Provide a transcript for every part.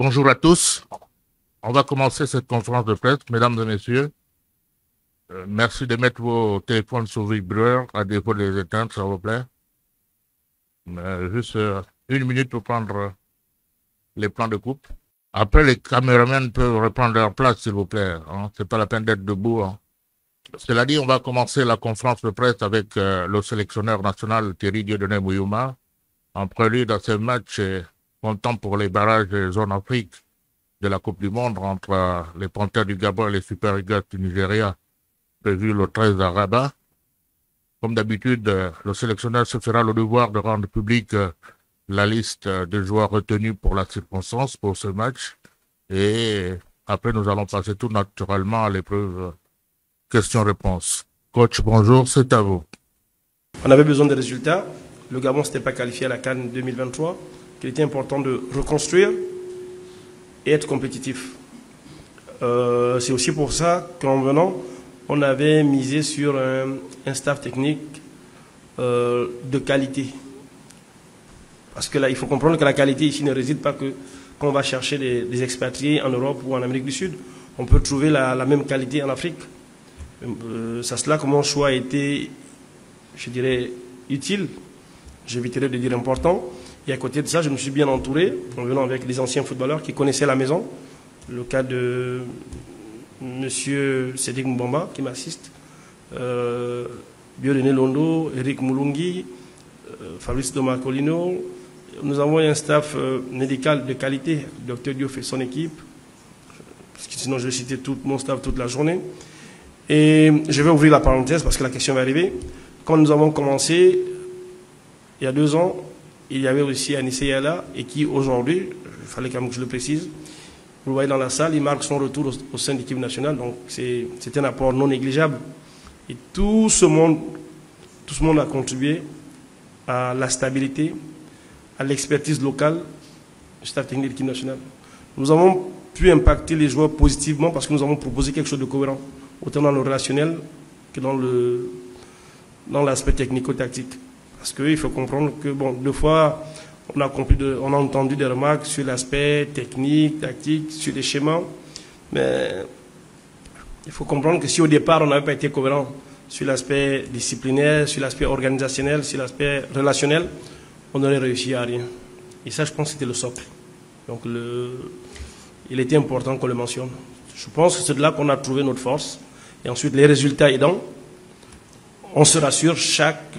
Bonjour à tous. On va commencer cette conférence de presse, mesdames et messieurs. Merci de mettre vos téléphones sur vibreur, à défaut de les éteindre, s'il vous plaît. Juste une minute pour prendre les plans de coupe. Après, les caméramans peuvent reprendre leur place, s'il vous plaît. Hein. C'est pas la peine d'être debout. Hein. Cela dit, on va commencer la conférence de presse avec le sélectionneur national Thierry Dieudonné Mouyouma. En prélude à ce match comptant pour les barrages de zone Afrique de la Coupe du Monde entre les Panthères du Gabon et les Super Eagles du Nigeria, prévu le 13 à Rabat. Comme d'habitude, le sélectionneur se fera le devoir de rendre public la liste des joueurs retenus pour la circonstance pour ce match. Et après, nous allons passer tout naturellement à l'épreuve questions-réponses. Coach, bonjour, c'est à vous. On avait besoin de résultats. Le Gabon ne s'était pas qualifié à la CAN 2023. Il était important de reconstruire et être compétitif. C'est aussi pour ça qu'en venant, on avait misé sur un staff technique de qualité. Parce que là, il faut comprendre que la qualité ici ne réside pas que quand on va chercher des expatriés en Europe ou en Amérique du Sud. On peut trouver la même qualité en Afrique. C'est cela que mon choix a été, je dirais, utile. J'éviterai de dire important. Et à côté de ça, je me suis bien entouré, en venant avec des anciens footballeurs qui connaissaient la maison. Le cas de M. Cédric Mbamba, qui m'assiste, Biodene Londo, Eric Moulungi, Fabrice Domacolino. Nous avons un staff médical de qualité, Dr Diouf et son équipe, parce que sinon je vais citer tout mon staff toute la journée. Et je vais ouvrir la parenthèse parce que la question va arriver. Quand nous avons commencé, il y a 2 ans, il y avait aussi Anissé Yala, et qui aujourd'hui, il fallait quand même que je le précise, vous le voyez dans la salle, il marque son retour au sein de l'équipe nationale, donc c'est un apport non négligeable. Et tout ce monde a contribué à la stabilité, à l'expertise locale du staff technique de l'équipe nationale. Nous avons pu impacter les joueurs positivement parce que nous avons proposé quelque chose de cohérent, autant dans le relationnel que dans l'aspect technico-tactique. Parce qu'il faut comprendre que, bon, 2 fois, on a entendu des remarques sur l'aspect technique, tactique, sur les schémas. Mais il faut comprendre que si au départ, on n'avait pas été cohérent sur l'aspect disciplinaire, sur l'aspect organisationnel, sur l'aspect relationnel, on n'aurait réussi à rien. Et ça, je pense que c'était le socle. Donc, il était important qu'on le mentionne. Je pense que c'est de là qu'on a trouvé notre force. Et ensuite, les résultats aidant, on se rassure chaque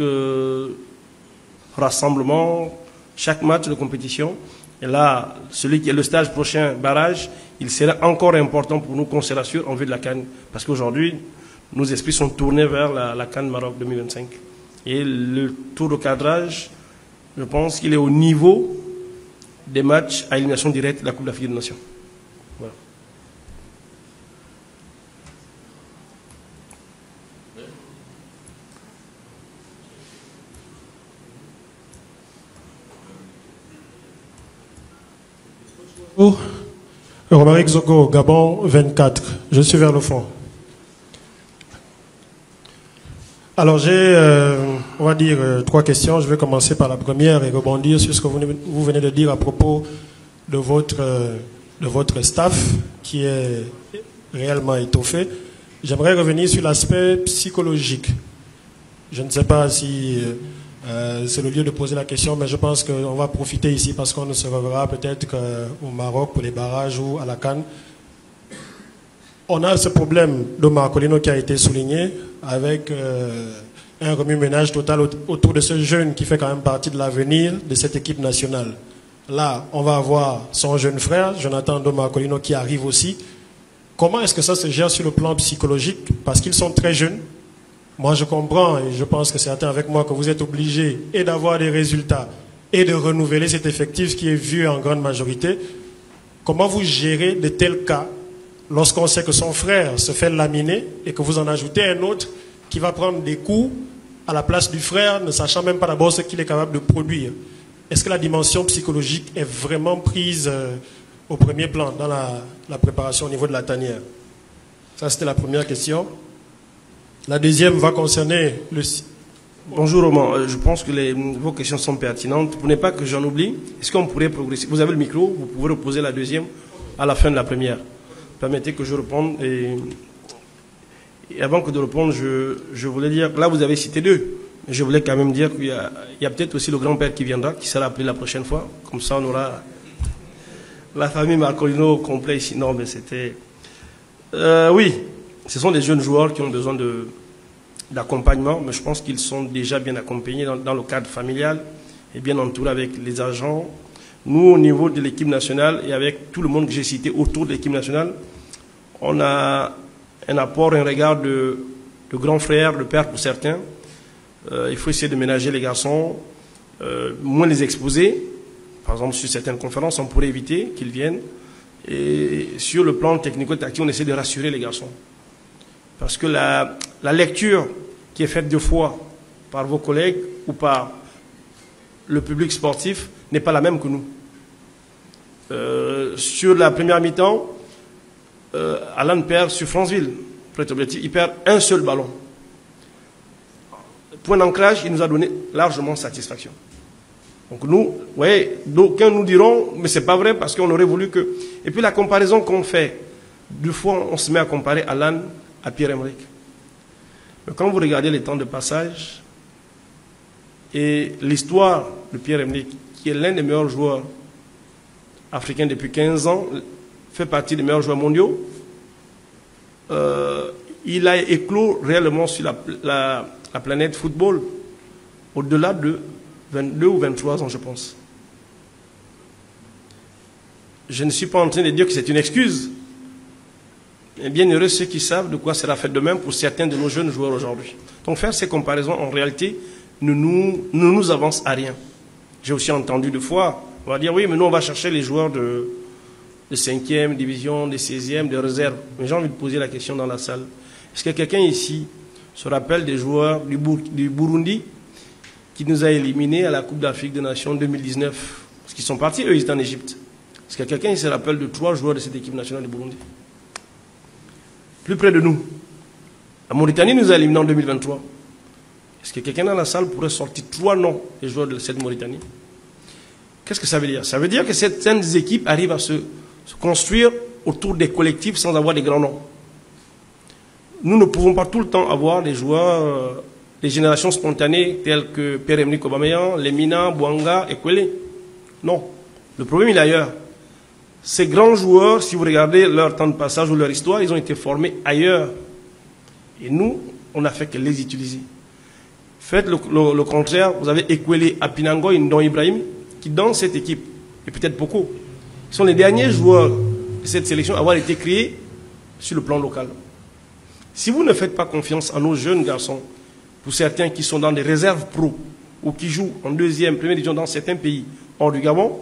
rassemblement, chaque match de compétition. Et là, celui qui est le stage prochain, barrage, il sera encore important pour nous qu'on se rassure en vue de la CAN. Parce qu'aujourd'hui, nos esprits sont tournés vers la CAN Maroc 2025. Et le tour de cadrage, je pense qu'il est au niveau des matchs à élimination directe de la Coupe d'Afrique des Nations. Voilà. Romaric Zogo, Gabon 24. Je suis vers le fond. Alors j'ai, on va dire, 3 questions. Je vais commencer par la première et rebondir sur ce que vous venez de dire à propos de votre staff qui est réellement étoffé. J'aimerais revenir sur l'aspect psychologique. Je ne sais pas si c'est le lieu de poser la question, mais je pense qu'on va profiter ici parce qu'on ne se reverra peut-être qu'au Maroc pour les barrages ou à la CAN. On a ce problème de Marcolino qui a été souligné avec un remue-ménage total autour de ce jeune qui fait quand même partie de l'avenir de cette équipe nationale. Là, on va avoir son jeune frère, Jonathan Marcolino, qui arrive aussi. Comment est-ce que ça se gère sur le plan psychologique? Parce qu'ils sont très jeunes. Moi, je comprends et je pense que certains avec moi que vous êtes obligés et d'avoir des résultats et de renouveler cet effectif qui est vieux en grande majorité. Comment vous gérez de tels cas lorsqu'on sait que son frère se fait laminer et que vous en ajoutez un autre qui va prendre des coups à la place du frère, ne sachant même pas d'abord ce qu'il est capable de produire? Est-ce que la dimension psychologique est vraiment prise au premier plan dans la préparation au niveau de la tanière? Ça, c'était la première question. La deuxième va concerner le... Bonjour Roman, je pense que vos questions sont pertinentes. Pour ne pas que j'en oublie, est-ce qu'on pourrait progresser? Vous avez le micro, vous pouvez reposer la deuxième à la fin de la première. Permettez que je réponde. Et avant que de répondre, je voulais dire, là vous avez cité deux, mais je voulais quand même dire qu'il y a peut-être aussi le grand-père qui viendra, qui sera appelé la prochaine fois. Comme ça on aura la famille Marcolino au complet ici. Non, mais c'était... oui, ce sont des jeunes joueurs qui ont besoin d'accompagnement, mais je pense qu'ils sont déjà bien accompagnés dans le cadre familial et bien entourés avec les agents. Nous, au niveau de l'équipe nationale et avec tout le monde que j'ai cité autour de l'équipe nationale, on a un apport, un regard de grand frère, de père pour certains. Il faut essayer de ménager les garçons, moins les exposer. Par exemple, sur certaines conférences, on pourrait éviter qu'ils viennent. Et sur le plan technico-tactique, on essaie de rassurer les garçons. Parce que la lecture qui est faite deux fois par vos collègues ou par le public sportif n'est pas la même que nous. Sur la première mi-temps, Alan perd sur Franceville. Pour être objectif, il perd un seul ballon. Point d'ancrage, il nous a donné largement satisfaction. Donc nous, vous voyez, d'aucuns nous diront, mais c'est pas vrai parce qu'on aurait voulu que... Et puis la comparaison qu'on fait, deux fois on se met à comparer Alan à Pierre-Emerick. Mais quand vous regardez les temps de passage et l'histoire de Pierre-Emerick, qui est l'un des meilleurs joueurs africains depuis 15 ans, fait partie des meilleurs joueurs mondiaux, il a éclos réellement sur la planète football au-delà de 22 ou 23 ans, je pense. Je ne suis pas en train de dire que c'est une excuse. Et bien heureux ceux qui savent de quoi sera fait demain pour certains de nos jeunes joueurs aujourd'hui. Donc faire ces comparaisons, en réalité, ne nous avance à rien. J'ai aussi entendu deux fois, on va dire, oui, mais nous, on va chercher les joueurs de 5e division, de 16e, de réserve. Mais j'ai envie de poser la question dans la salle. Est-ce que quelqu'un ici se rappelle des joueurs du Burundi qui nous a éliminés à la Coupe d'Afrique des Nations 2019? Parce qu'ils sont partis, eux, ils étaient en Égypte. Est-ce que quelqu'un se rappelle de 3 joueurs de cette équipe nationale du Burundi? Plus près de nous. La Mauritanie nous a éliminés en 2023. Est-ce que quelqu'un dans la salle pourrait sortir 3 noms des joueurs de cette Mauritanie? Qu'est-ce que ça veut dire? Ça veut dire que certaines équipes arrivent à se construire autour des collectifs sans avoir des grands noms. Nous ne pouvons pas tout le temps avoir des joueurs, des générations spontanées telles que Pierre-Emerick Aubameyang, Lemina, Bouanga et Kwele. Non. Le problème, il est ailleurs. Ces grands joueurs, si vous regardez leur temps de passage ou leur histoire, ils ont été formés ailleurs. Et nous, on n'a fait que les utiliser. Faites le contraire. Vous avez Ekwele, Apinango et Ndon Ibrahim qui, dans cette équipe, et peut-être beaucoup, sont les derniers joueurs de cette sélection à avoir été créés sur le plan local. Si vous ne faites pas confiance à nos jeunes garçons, pour certains qui sont dans des réserves pro ou qui jouent en 2e, 1e division dans certains pays hors du Gabon,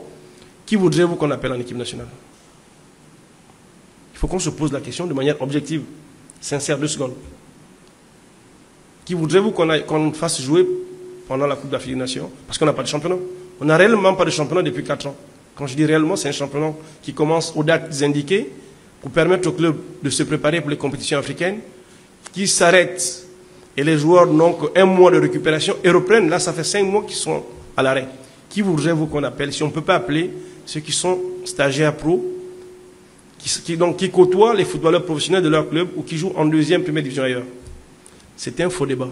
qui voudrez-vous qu'on appelle en équipe nationale? Il faut qu'on se pose la question de manière objective, sincère, 2 secondes. Qui voudrez-vous qu'on fasse jouer pendant la Coupe d'Afrique des Nations? Parce qu'on n'a pas de championnat. On n'a réellement pas de championnat depuis 4 ans. Quand je dis réellement, c'est un championnat qui commence aux dates indiquées pour permettre au club de se préparer pour les compétitions africaines, qui s'arrête et les joueurs n'ont qu'un mois de récupération et reprennent. Là, ça fait 5 mois qu'ils sont à l'arrêt. Qui voudrez-vous qu'on appelle? Si on ne peut pas appeler ceux qui sont stagiaires pro, qui côtoient les footballeurs professionnels de leur club ou qui jouent en 2e, 1e division ailleurs. C'est un faux débat.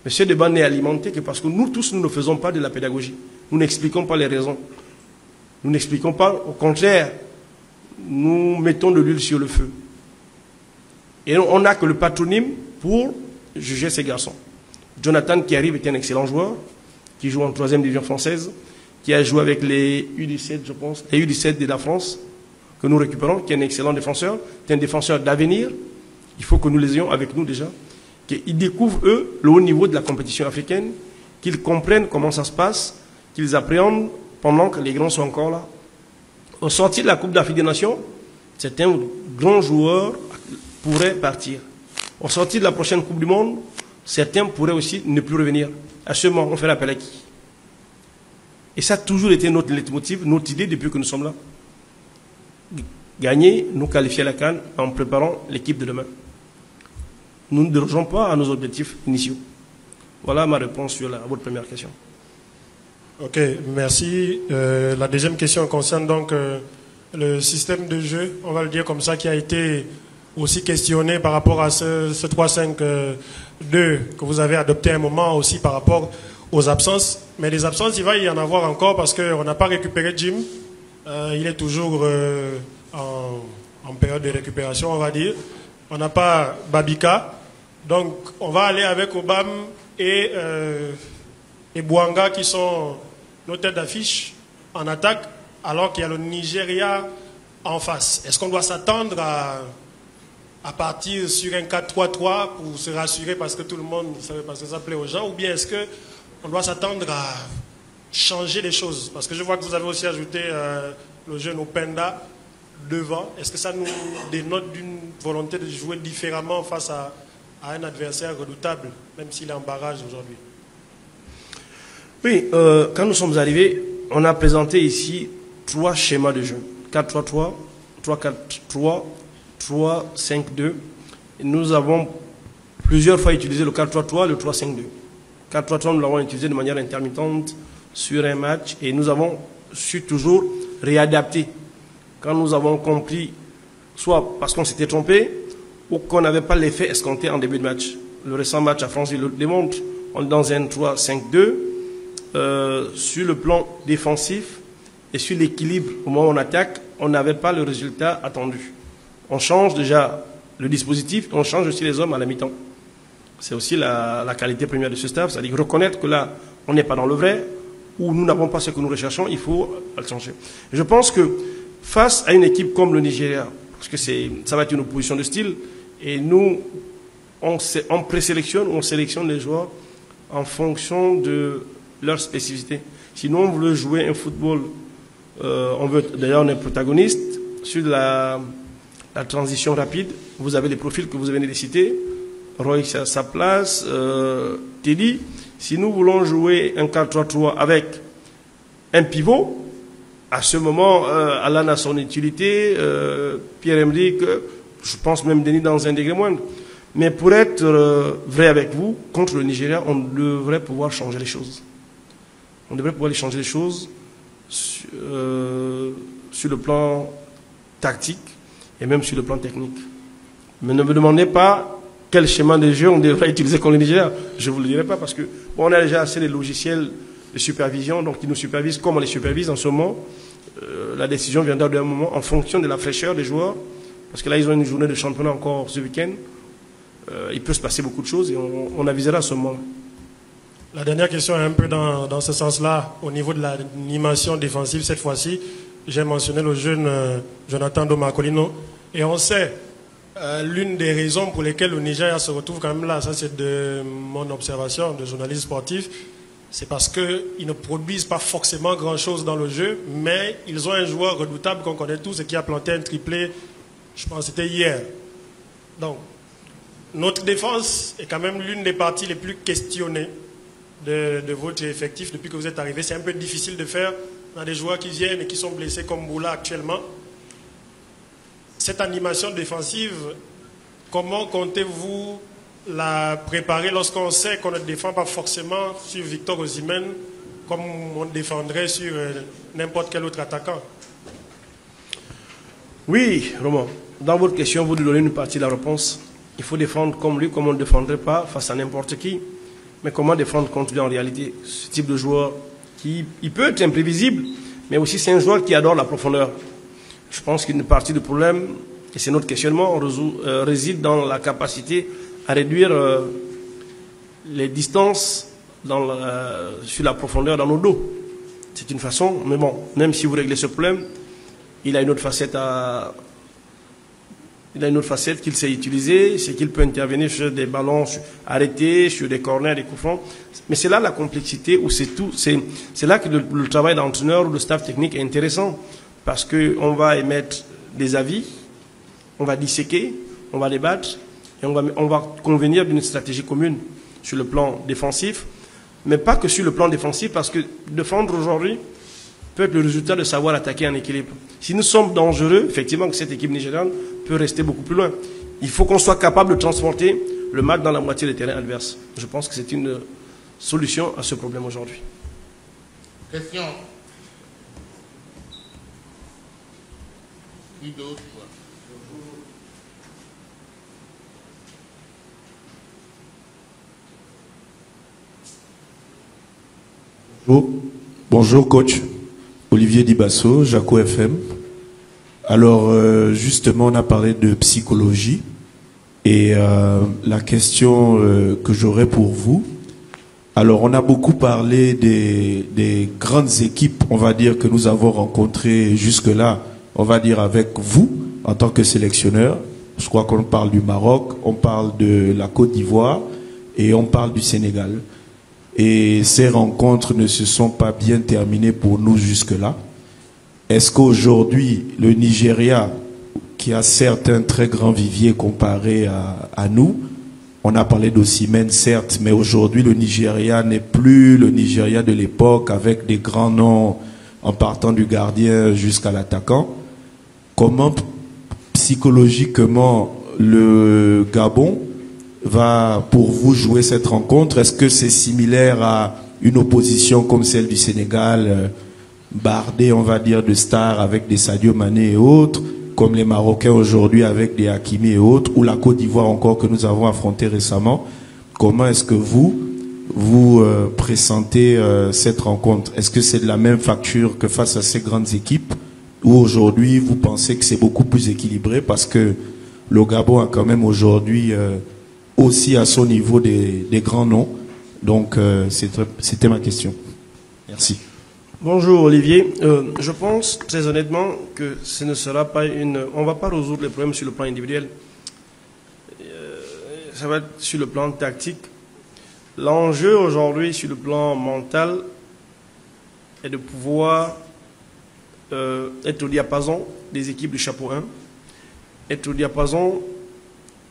Mais ce débat n'est alimenté que parce que nous tous, nous ne faisons pas de la pédagogie. Nous n'expliquons pas les raisons. Nous n'expliquons pas, au contraire, nous mettons de l'huile sur le feu. Et on n'a que le patronyme pour juger ces garçons. Jonathan qui arrive est un excellent joueur, qui joue en 3e division française, qui a joué avec les U17, je pense, les U17 de la France, que nous récupérons, qui est un excellent défenseur, qui est un défenseur d'avenir. Il faut que nous les ayons avec nous déjà. Qu'ils découvrent, eux, le haut niveau de la compétition africaine, qu'ils comprennent comment ça se passe, qu'ils appréhendent pendant que les grands sont encore là. Au sortir de la Coupe d'Afrique des Nations, certains grands joueurs pourraient partir. Au sortir de la prochaine Coupe du Monde, certains pourraient aussi ne plus revenir. À ce moment, on fait l'appel à qui? Et ça a toujours été notre leitmotiv, notre idée depuis que nous sommes là. Gagner, nous qualifier à la CAN en préparant l'équipe de demain. Nous ne dérogeons pas à nos objectifs initiaux. Voilà ma réponse sur votre première question. Ok, merci. La deuxième question concerne donc le système de jeu, on va le dire comme ça, qui a été aussi questionné par rapport à ce 3-5-2 que vous avez adopté à un moment, aussi par rapport aux absences. Mais les absences, il va y en avoir encore parce qu'on n'a pas récupéré Jim. Il est toujours en période de récupération, on va dire. On n'a pas Babika. Donc, on va aller avec Obam et Bouanga qui sont nos têtes d'affiche en attaque, alors qu'il y a le Nigeria en face. Est-ce qu'on doit s'attendre à partir sur un 4-3-3 pour se rassurer parce que tout le monde, parce que ça plaît aux gens, ou bien est-ce qu'on doit s'attendre à changer les choses? Parce que je vois que vous avez aussi ajouté le jeune Openda devant. Est-ce que ça nous dénote d'une volonté de jouer différemment face à un adversaire redoutable, même s'il est en barrage aujourd'hui? Oui, quand nous sommes arrivés, on a présenté ici 3 schémas de jeu. 4-3-3, 3-4-3, 3-5-2. Nous avons plusieurs fois utilisé le 4-3-3, le 3-5-2. 4-3-3, nous l'avons utilisé de manière intermittente sur un match et nous avons su toujours réadapter. Quand nous avons compris, soit parce qu'on s'était trompé, ou qu'on n'avait pas l'effet escompté en début de match. Le récent match à France, il le démontre. On est dans un 3-5-2. Sur le plan défensif et sur l'équilibre au moment où on attaque, on n'avait pas le résultat attendu. On change déjà le dispositif, on change aussi les hommes à la mi-temps. C'est aussi la qualité première de ce staff, c'est-à-dire reconnaître que là, on n'est pas dans le vrai, ou nous n'avons pas ce que nous recherchons, il faut le changer. Je pense que face à une équipe comme le Nigeria, parce que ça va être une opposition de style, et nous, on présélectionne, on sélectionne les joueurs en fonction de leur spécificité. Sinon, on veut jouer un football, d'ailleurs on est protagoniste sur la transition rapide. Vous avez les profils que vous venez de citer, Roy à sa place, Teddy. Si nous voulons jouer un 4-3-3 avec un pivot, à ce moment, Alan a son utilité, Pierre-Emerick, je pense même Denis dans un degré moindre. Mais pour être vrai avec vous, contre le Nigeria, on devrait pouvoir changer les choses. On devrait pouvoir changer les choses sur le plan tactique et même sur le plan technique. Mais ne me demandez pas quel schéma de jeu on devrait utiliser contre le Nigeria. Je ne vous le dirai pas parce que bon, on a déjà assez de logiciels de supervision, donc ils nous supervisent comme on les supervise en ce moment. La décision viendra d'un moment en fonction de la fraîcheur des joueurs, parce que là ils ont une journée de championnat encore ce week-end. Il peut se passer beaucoup de choses et on avisera à ce moment-là. La dernière question est un peu dans ce sens-là. Au niveau de l'animation défensive, cette fois-ci, j'ai mentionné le jeune Jonathan Domacolino. Et on sait, l'une des raisons pour lesquelles le Nigeria se retrouve quand même là, ça c'est de mon observation de journaliste sportif, c'est parce qu'ils ne produisent pas forcément grand-chose dans le jeu, mais ils ont un joueur redoutable qu'on connaît tous et qui a planté un triplé, je pense que c'était hier. Donc, notre défense est quand même l'une des parties les plus questionnées de votre effectif depuis que vous êtes arrivé. C'est un peu difficile de faire dans des joueurs qui viennent et qui sont blessés comme Boula actuellement. Cette animation défensive, comment comptez-vous la préparer lorsqu'on sait qu'on ne défend pas forcément sur Victor Osimhen comme on défendrait sur n'importe quel autre attaquant? Oui, Romain, dans votre question, vous nous donnez une partie de la réponse. Il faut défendre comme lui, comme on ne défendrait pas face à n'importe qui. Mais comment défendre contre lui en réalité? Ce type de joueur, il peut être imprévisible, mais aussi c'est un joueur qui adore la profondeur. Je pense qu'une partie du problème, et c'est notre questionnement, réside dans la capacité à réduire les distances sur la profondeur dans nos dos. C'est une façon, mais bon, même si vous réglez ce problème, il a une autre facette qu'il sait utiliser, c'est qu'il peut intervenir sur des ballons arrêtés, sur des corners, des coups francs. Mais c'est là la complexité où c'est tout. C'est là que le travail d'entraîneur ou de staff technique est intéressant. Parce qu'on va émettre des avis, on va disséquer, on va débattre, et on va convenir d'une stratégie commune sur le plan défensif. Mais pas que sur le plan défensif, parce que défendre aujourd'hui peut être le résultat de savoir attaquer en équilibre. Si nous sommes dangereux, effectivement, que cette équipe nigériane peut rester beaucoup plus loin. Il faut qu'on soit capable de transporter le match dans la moitié du terrain adverse. Je pense que c'est une solution à ce problème aujourd'hui. Question. Qui d'autre? Bonjour coach, Olivier Dibasso, Jaco FM. Alors justement on a parlé de psychologie et la question que j'aurais pour vous, alors on a beaucoup parlé des grandes équipes, on va dire, que nous avons rencontrées jusque-là, on va dire avec vous en tant que sélectionneur. Je crois qu'on parle du Maroc, on parle de la Côte d'Ivoire et on parle du Sénégal. Et ces rencontres ne se sont pas bien terminées pour nous jusque-là. Est-ce qu'aujourd'hui, le Nigeria, qui a certes un très grand vivier comparé à nous, on a parlé d'Osimhen, certes, mais aujourd'hui, le Nigeria n'est plus le Nigeria de l'époque avec des grands noms en partant du gardien jusqu'à l'attaquant. Comment, psychologiquement, le Gabon va pour vous jouer cette rencontre? Est-ce que c'est similaire à une opposition comme celle du Sénégal, bardée, on va dire, de stars avec des Sadio Mané et autres, comme les Marocains aujourd'hui avec des Hakimi et autres, ou la Côte d'Ivoire encore que nous avons affronté récemment? Comment est-ce que vous pressentez cette rencontre? Est-ce que c'est de la même facture que face à ces grandes équipes, ou aujourd'hui vous pensez que c'est beaucoup plus équilibré parce que le Gabon a quand même aujourd'hui aussi à son niveau des grands noms? Donc c'était ma question. Merci. Bonjour Olivier. Je pense très honnêtement que ce ne sera pas on ne va pas résoudre les problèmes sur le plan individuel. Ça va être sur le plan tactique. L'enjeu aujourd'hui sur le plan mental est de pouvoir être au diapason des équipes du chapeau 1, être au diapason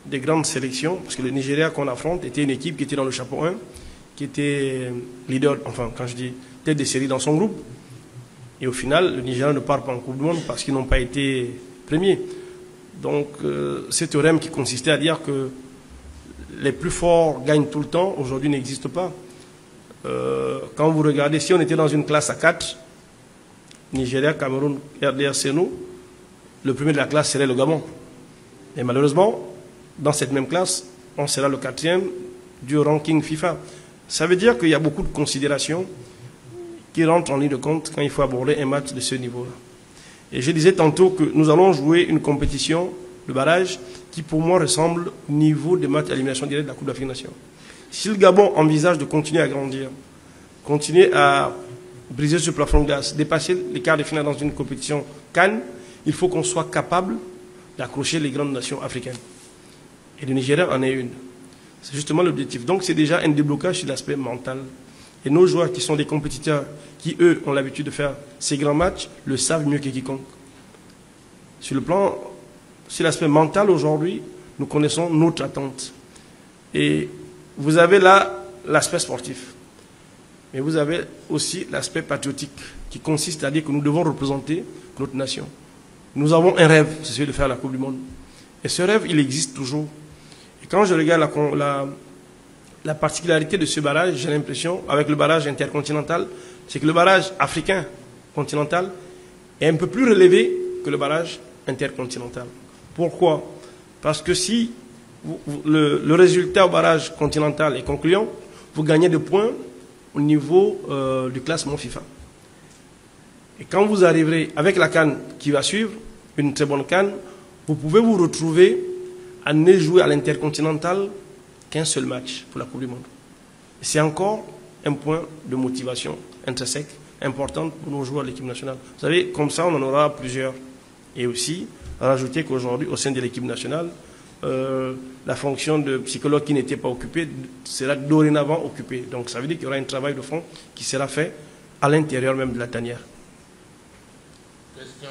des grandes sélections, parce que le Nigeria qu'on affronte était une équipe qui était dans le chapeau 1, qui était leader, enfin quand je dis tête de série dans son groupe. Et au final, le Nigeria ne part pas en Coupe du Monde parce qu'ils n'ont pas été premiers. Donc ce théorème qui consistait à dire que les plus forts gagnent tout le temps, aujourd'hui n'existe pas. Quand vous regardez, si on était dans une classe à 4, Nigeria, Cameroun, RDC, nous, le premier de la classe serait le Gabon. Et malheureusement, dans cette même classe, on sera le 4e du ranking FIFA. Ça veut dire qu'il y a beaucoup de considérations qui rentrent en ligne de compte quand il faut aborder un match de ce niveau-là. Et je disais tantôt que nous allons jouer une compétition de barrage qui pour moi ressemble au niveau des matchs à élimination directe de la Coupe d'Afrique des Nations. Si le Gabon envisage de continuer à grandir, continuer à briser ce plafond de glace, dépasser les quarts de finale dans une compétition CAN, il faut qu'on soit capable d'accrocher les grandes nations africaines. Et le Nigeria en est une. C'est justement l'objectif. Donc c'est déjà un déblocage sur l'aspect mental. Et nos joueurs qui sont des compétiteurs, qui eux ont l'habitude de faire ces grands matchs, le savent mieux que quiconque. Sur l'aspect mental aujourd'hui, nous connaissons notre attente. Et vous avez là l'aspect sportif. Mais vous avez aussi l'aspect patriotique, qui consiste à dire que nous devons représenter notre nation. Nous avons un rêve, c'est celui de faire la Coupe du Monde. Et ce rêve, il existe toujours. Et quand je regarde la particularité de ce barrage, j'ai l'impression, avec le barrage intercontinental, c'est que le barrage africain continental est un peu plus relevé que le barrage intercontinental. Pourquoi? Parce que si le résultat au barrage continental est concluant, vous gagnez des points au niveau du classement FIFA. Et quand vous arriverez avec la CAN qui va suivre, une très bonne CAN, vous pouvez vous retrouver à ne jouer à l'intercontinental qu'un seul match pour la Coupe du Monde. C'est encore un point de motivation intrinsèque importante pour nos joueurs de l'équipe nationale. Vous savez, comme ça, on en aura plusieurs. Et aussi, rajouter qu'aujourd'hui, au sein de l'équipe nationale, la fonction de psychologue qui n'était pas occupée sera dorénavant occupée. Donc ça veut dire qu'il y aura un travail de fond qui sera fait à l'intérieur même de la tanière. Question.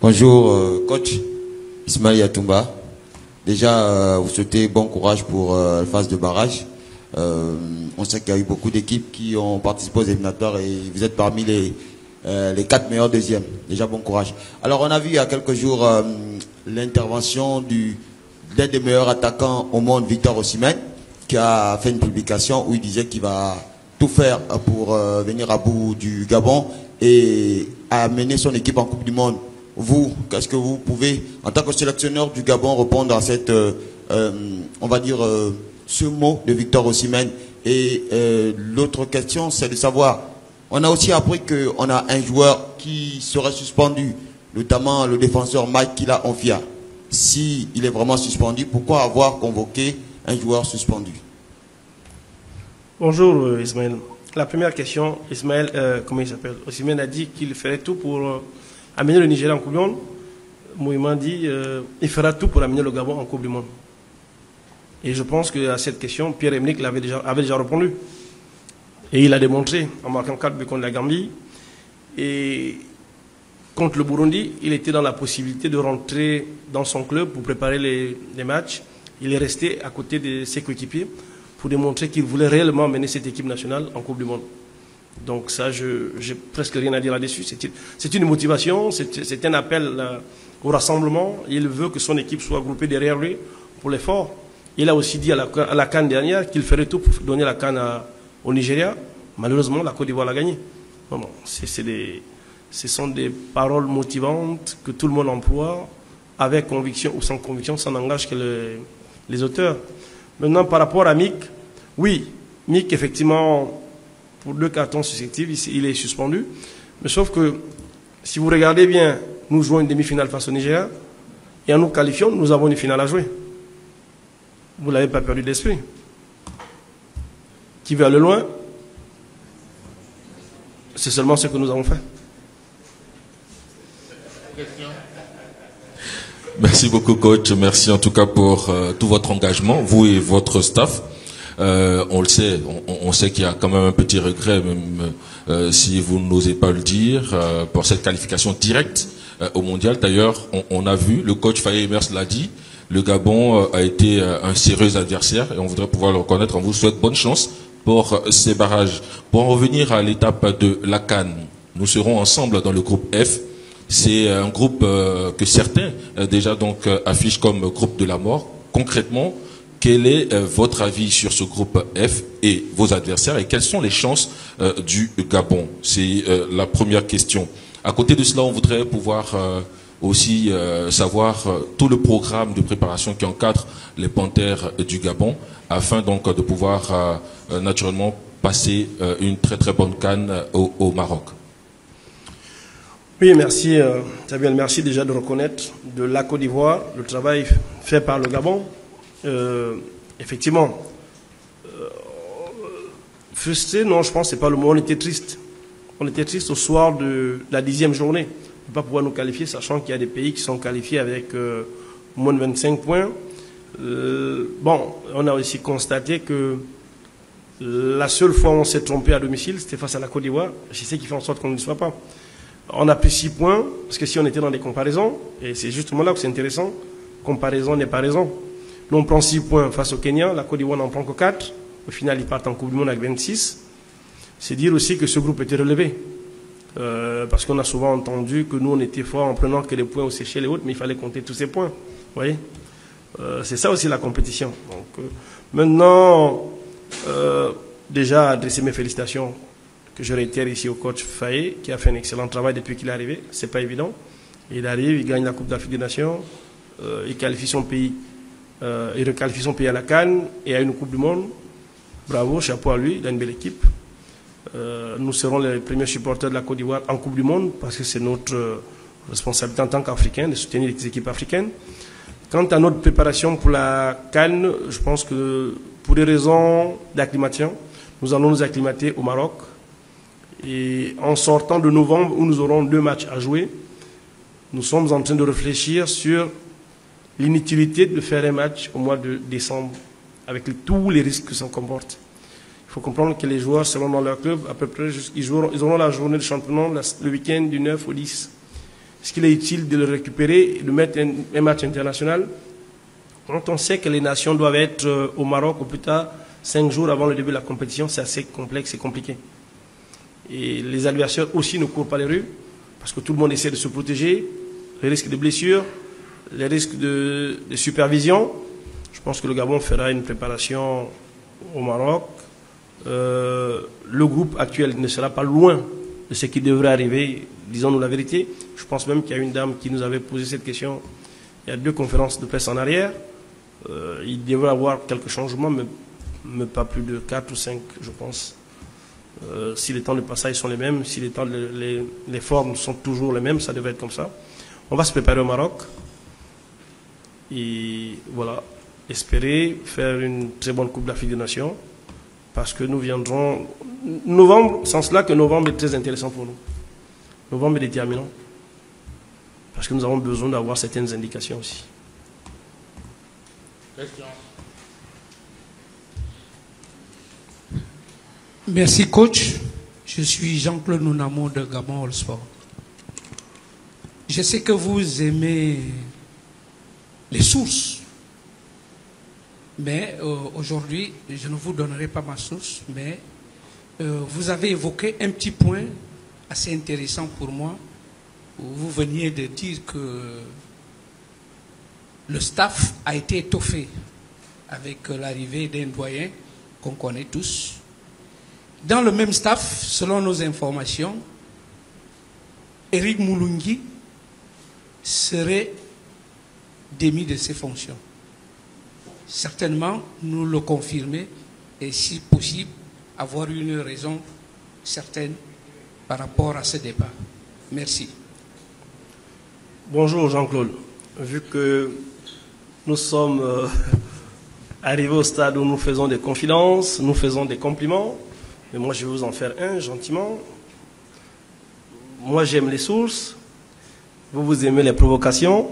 Bonjour coach Ismaël Yatumba. Déjà, vous souhaitez bon courage pour la phase de barrage. On sait qu'il y a eu beaucoup d'équipes qui ont participé aux éliminatoires et vous êtes parmi les 4 meilleurs deuxièmes. Déjà, bon courage. Alors, on a vu il y a quelques jours l'intervention du d'un des meilleurs attaquants au monde, Victor Osimhen, qui a fait une publication où il disait qu'il va tout faire pour venir à bout du Gabon et amener son équipe en Coupe du Monde. Vous, qu'est-ce que vous pouvez, en tant que sélectionneur du Gabon, répondre à cette, on va dire, ce mot de Victor Osimhen? Et l'autre question, c'est de savoir, on a aussi appris qu'on a un joueur qui serait suspendu, notamment le défenseur Mike Kila Onfia. Si il est vraiment suspendu, pourquoi avoir convoqué un joueur suspendu? Bonjour Ismaël. La première question, Ismaël, comment il s'appelle? Osimhen a dit qu'il ferait tout pour amener le Nigeria en Coupe du Monde. Moïman dit il fera tout pour amener le Gabon en Coupe du Monde. Et je pense qu'à cette question, Pierre-Emerick avait déjà répondu. Et il a démontré en marquant 4 buts contre la Gambie. Et contre le Burundi, il était dans la possibilité de rentrer dans son club pour préparer les matchs. Il est resté à côté de ses coéquipiers pour démontrer qu'il voulait réellement mener cette équipe nationale en Coupe du Monde. Donc ça, j'ai presque rien à dire là-dessus. C'est une motivation, c'est un appel au rassemblement. Il veut que son équipe soit groupée derrière lui pour l'effort. Il a aussi dit à la CAN dernière qu'il ferait tout pour donner la CAN au Nigeria. Malheureusement, la Côte d'Ivoire l'a gagné. Bon, ce sont des paroles motivantes que tout le monde emploie, avec conviction ou sans conviction, ça n'engage que les auteurs. Maintenant, par rapport à Mick, oui, Mick, effectivement, pour 2 cartons successifs, il est suspendu. Mais sauf que, si vous regardez bien, nous jouons une demi-finale face au Nigeria, et en nous qualifiant, nous avons une finale à jouer. Vous ne l'avez pas perdu d'esprit. Qui veut aller loin, c'est seulement ce que nous avons fait. Merci beaucoup, coach. Merci en tout cas pour tout votre engagement, vous et votre staff. On le sait, on sait qu'il y a quand même un petit regret, même si vous n'osez pas le dire, pour cette qualification directe au mondial. D'ailleurs, on a vu, le coach Faye Emers l'a dit, le Gabon a été un sérieux adversaire et on voudrait pouvoir le reconnaître. On vous souhaite bonne chance pour ces barrages. Pour en revenir à l'étape de la CAN, nous serons ensemble dans le groupe F. C'est un groupe que certains déjà donc affichent comme groupe de la mort. Concrètement, quel est votre avis sur ce groupe F et vos adversaires et quelles sont les chances du Gabon? C'est la première question. À côté de cela, on voudrait pouvoir aussi savoir tout le programme de préparation qui encadre les Panthères du Gabon afin donc de pouvoir naturellement passer une très très bonne CAN au Maroc. Oui, merci. Samuel, merci déjà de reconnaître de la Côte d'Ivoire le travail fait par le Gabon. Effectivement, frustré, non, je pense que ce n'est pas le mot. On était triste. On était triste au soir de la 10e journée. On ne peut pas pouvoir nous qualifier, sachant qu'il y a des pays qui sont qualifiés avec moins de 25 points. Bon, on a aussi constaté que la seule fois où on s'est trompé à domicile, c'était face à la Côte d'Ivoire. C'est ce qui fait en sorte qu'on ne soit pas. On a pris 6 points, parce que si on était dans des comparaisons, et c'est justement là que c'est intéressant, comparaison n'est pas raison. Nous, on prend 6 points face au Kenya, la Côte d'Ivoire n'en prend que 4. Au final, ils partent en Coupe du Monde avec 26. C'est dire aussi que ce groupe était relevé. Parce qu'on a souvent entendu que nous, on était forts en prenant que les points aux Seychelles et autres, mais il fallait compter tous ces points. Vous voyez, c'est ça aussi la compétition. Donc, maintenant, déjà, adresser mes félicitations que je réitère ici au coach Faye, qui a fait un excellent travail depuis qu'il est arrivé. C'est pas évident. Il arrive, il gagne la Coupe d'Afrique des Nations, il qualifie son pays, il requalifie son pays à la CAN et à une Coupe du Monde. Bravo, chapeau à lui, il a une belle équipe. Nous serons les premiers supporters de la Côte d'Ivoire en Coupe du Monde parce que c'est notre responsabilité en tant qu'Africains de soutenir les équipes africaines. Quant à notre préparation pour la CAN, je pense que pour des raisons d'acclimatation, nous allons nous acclimater au Maroc. Et en sortant de novembre, où nous aurons 2 matchs à jouer, nous sommes en train de réfléchir sur l'inutilité de faire un match au mois de décembre, avec tous les risques que ça comporte. Il faut comprendre que les joueurs seront dans leur club, à peu près, ils auront la journée de championnat le week-end du 9 au 10. Est-ce qu'il est utile de le récupérer et de mettre un match international quand on sait que les nations doivent être au Maroc au plus tard 5 jours avant le début de la compétition? C'est assez complexe et compliqué. Et les adversaires aussi ne courent pas les rues, parce que tout le monde essaie de se protéger, les risques de blessures, les risques de supervision. Je pense que le Gabon fera une préparation au Maroc. Le groupe actuel ne sera pas loin de ce qui devrait arriver, disons-nous la vérité. Je pense même qu'il y a une dame qui nous avait posé cette question il y a 2 conférences de presse en arrière. Il devrait y avoir quelques changements, mais pas plus de 4 ou 5, je pense. Si les temps de passage sont les mêmes, si les formes sont toujours les mêmes, ça devrait être comme ça. On va se préparer au Maroc. Et voilà, espérer faire une très bonne Coupe d'Afrique des Nations. Parce que nous viendrons... Novembre, sans cela que novembre est très intéressant pour nous. Novembre est déterminant. Parce que nous avons besoin d'avoir certaines indications aussi. Question. Merci coach. Je suis Jean-Claude Nounamo de Gabon All Sport. Je sais que vous aimez les sources. Mais aujourd'hui, je ne vous donnerai pas ma source, mais vous avez évoqué un petit point assez intéressant pour moi, où vous veniez de dire que le staff a été étoffé avec l'arrivée d'un doyen qu'on connaît tous. Dans le même staff, selon nos informations, Eric Mulungi serait démis de ses fonctions. Certainement, nous le confirmer et si possible, avoir une raison certaine par rapport à ce débat. Merci. Bonjour Jean-Claude. Vu que nous sommes arrivés au stade où nous faisons des confidences, nous faisons des compliments, mais moi je vais vous en faire un gentiment. Moi j'aime les sources, vous aimez les provocations.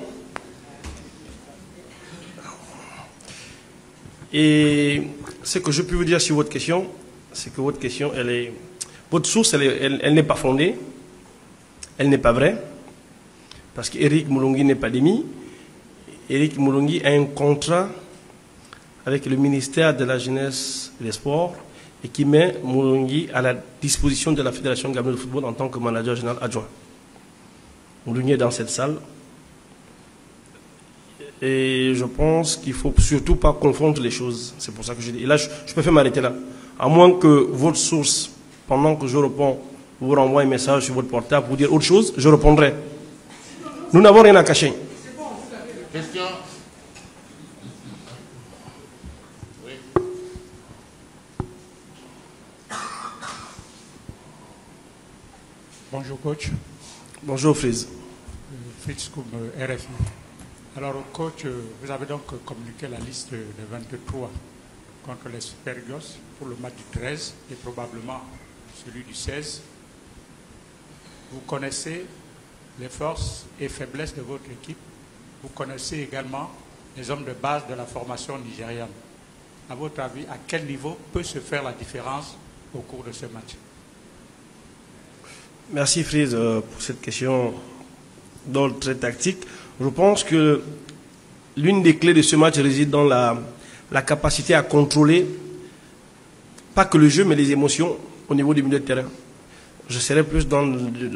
Et ce que je peux vous dire sur votre question, c'est que votre question, votre source, elle n'est pas fondée, elle n'est pas vraie, parce qu'Eric Mulungi n'est pas démis. Eric Mulungi a un contrat avec le ministère de la Jeunesse et des Sports et qui met Mulungi à la disposition de la Fédération gabonaise de football en tant que manager général adjoint. Mulungi est dans cette salle. Et je pense qu'il ne faut surtout pas confondre les choses. C'est pour ça que je dis. Et là, je préfère m'arrêter là. À moins que votre source, pendant que je réponds, vous renvoie un message sur votre portable pour dire autre chose, je répondrai. Nous n'avons rien à cacher. Question. Oui. Bonjour coach. Bonjour Fritz. Fritz Koum, RFI. Alors coach, vous avez donc communiqué la liste des 23 contre les Super Eagles pour le match du 13 et probablement celui du 16. Vous connaissez les forces et faiblesses de votre équipe. Vous connaissez également les hommes de base de la formation nigériane. À votre avis, à quel niveau peut se faire la différence au cours de ce match? Merci Fritz pour cette question d'ordre très tactique. Je pense que l'une des clés de ce match réside dans la capacité à contrôler, pas que le jeu, mais les émotions au niveau du milieu de terrain. Je serais plus dans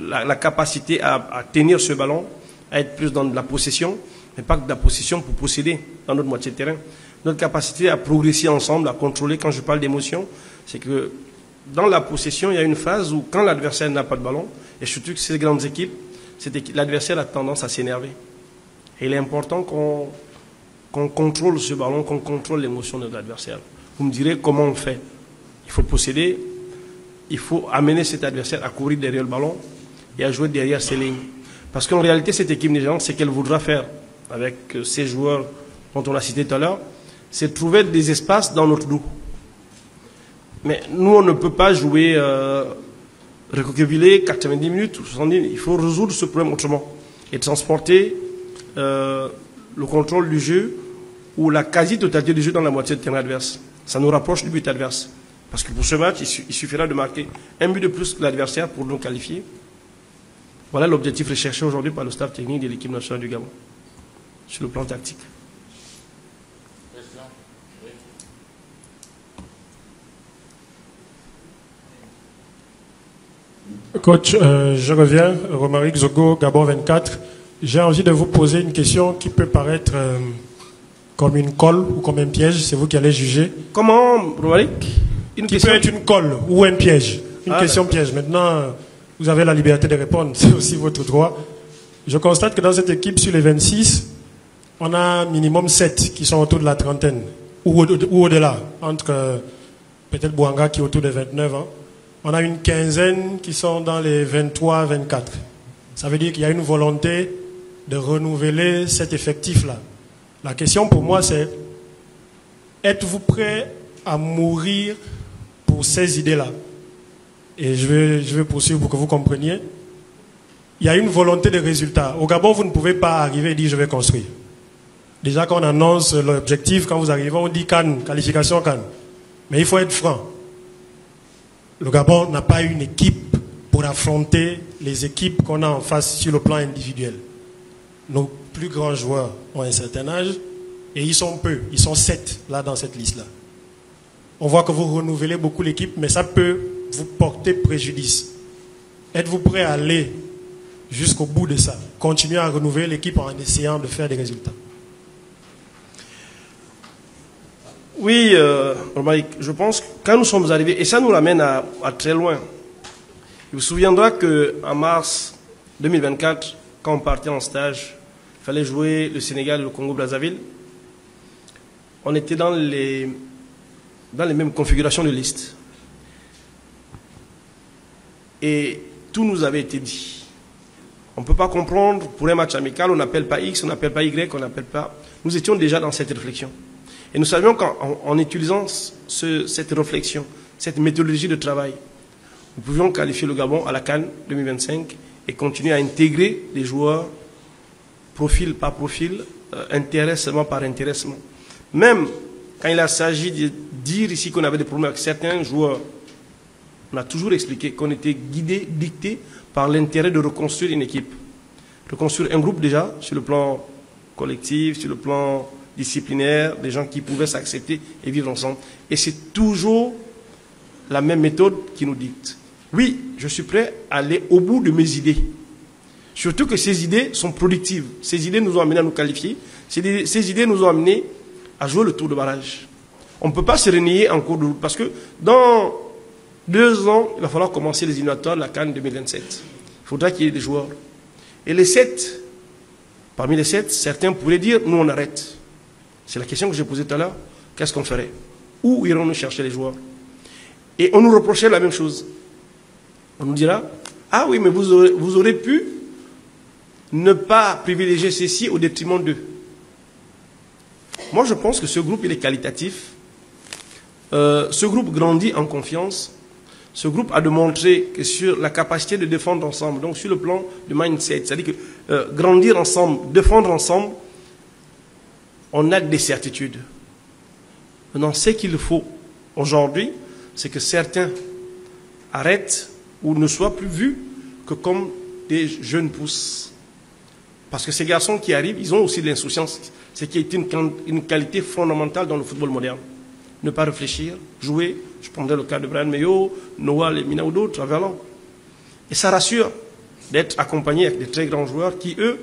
la capacité à tenir ce ballon, à être plus dans la possession, mais pas que de la possession pour posséder dans notre moitié de terrain. Notre capacité à progresser ensemble, à contrôler, quand je parle d'émotion, c'est que dans la possession, il y a une phase où quand l'adversaire n'a pas de ballon, et surtout que ces grandes équipes, l'adversaire a tendance à s'énerver. Et il est important qu'on contrôle ce ballon, qu'on contrôle l'émotion de l'adversaire. Vous me direz comment on fait. Il faut posséder, il faut amener cet adversaire à courir derrière le ballon et à jouer derrière ses lignes. Parce qu'en réalité, cette équipe nigériane, ce qu'elle voudra faire avec ces joueurs dont on a cité tout à l'heure, c'est trouver des espaces dans notre dos. Mais nous, on ne peut pas jouer recoquevillé 90 minutes ou 70 minutes. Il faut résoudre ce problème autrement et transporter le contrôle du jeu ou la quasi-totalité du jeu dans la moitié de terrain adverse. Ça nous rapproche du but adverse. Parce que pour ce match, il suffira de marquer un but de plus que l'adversaire pour nous qualifier. Voilà l'objectif recherché aujourd'hui par le staff technique de l'équipe nationale du Gabon, sur le plan tactique. Coach, je reviens, Romaric Zogo, Gabon 24. J'ai envie de vous poser une question qui peut paraître comme une colle ou comme un piège? C'est vous qui allez juger. Comment, Romaric? Une Qui question peut être une colle ou un piège. Une question piège. Maintenant, vous avez la liberté de répondre. C'est aussi votre droit. Je constate que dans cette équipe, sur les 26, on a minimum 7 qui sont autour de la trentaine. Ou au-delà. Entre peut-être Bouanga qui est autour de 29 ans. On a une quinzaine qui sont dans les 23, 24. Ça veut dire qu'il y a une volonté de renouveler cet effectif-là. La question pour moi, c'est: êtes-vous prêt à mourir pour ces idées-là? Et je vais poursuivre pour que vous compreniez. Il y a une volonté de résultat. Au Gabon, vous ne pouvez pas arriver et dire je vais construire. Déjà, quand on annonce l'objectif, quand vous arrivez, on dit Cannes, qualification Cannes. Mais il faut être franc. Le Gabon n'a pas une équipe pour affronter les équipes qu'on a en face sur le plan individuel. Nos plus grands joueurs ont un certain âge et ils sont peu. Ils sont 7 là dans cette liste-là. On voit que vous renouvelez beaucoup l'équipe, mais ça peut vous porter préjudice. Êtes-vous prêt à aller jusqu'au bout de ça? Continuer à renouveler l'équipe en essayant de faire des résultats? Oui, Romaric, je pense que quand nous sommes arrivés, et ça nous ramène à très loin. Il vous souviendra qu'en mars 2024, quand on partait en stage, il fallait jouer le Sénégal et le Congo-Brazzaville. On était dans les mêmes configurations de liste. Et tout nous avait été dit. On ne peut pas comprendre, pour un match amical, on n'appelle pas X, on n'appelle pas Y, on n'appelle pas... Nous étions déjà dans cette réflexion. Et nous savions qu'en utilisant cette réflexion, cette méthodologie de travail, nous pouvions qualifier le Gabon à la CAN 2025 et continuer à intégrer les joueurs profil par profil, intéressement par intéressement. Même quand il s'agit de dire ici qu'on avait des problèmes avec certains joueurs, on a toujours expliqué qu'on était guidé, dicté par l'intérêt de reconstruire une équipe. Reconstruire un groupe déjà, sur le plan collectif, sur le plan disciplinaire, des gens qui pouvaient s'accepter et vivre ensemble. Et c'est toujours la même méthode qui nous dicte. Oui, je suis prêt à aller au bout de mes idées. Surtout que ces idées sont productives. Ces idées nous ont amenés à nous qualifier. Ces idées nous ont amenés à jouer le tour de barrage. On ne peut pas se renier en cours de route parce que dans 2 ans, il va falloir commencer les éliminatoires de la CAN 2027. Il faudra qu'il y ait des joueurs. Et les 7, parmi les 7, certains pourraient dire, nous on arrête. C'est la question que j'ai posée tout à l'heure. Qu'est-ce qu'on ferait? Où irons-nous chercher les joueurs? Et on nous reprochait la même chose. On nous dira, ah oui, mais vous aurez pu ne pas privilégier ceci au détriment d'eux. Moi, je pense que ce groupe, il est qualitatif. Ce groupe grandit en confiance. Ce groupe a démontré que sur la capacité de défendre ensemble, donc sur le plan de mindset, c'est-à-dire que grandir ensemble, défendre ensemble, on a des certitudes. Maintenant, ce qu'il faut aujourd'hui, c'est que certains arrêtent ou ne soient plus vus que comme des jeunes pousses. Parce que ces garçons qui arrivent, ils ont aussi de l'insouciance. C'est qui est une qualité fondamentale dans le football moderne. Ne pas réfléchir, jouer. Je prendrai le cas de Brian Mayo, Noah, Lemina ou d'autres, Averlan. Et ça rassure d'être accompagné avec des très grands joueurs qui, eux,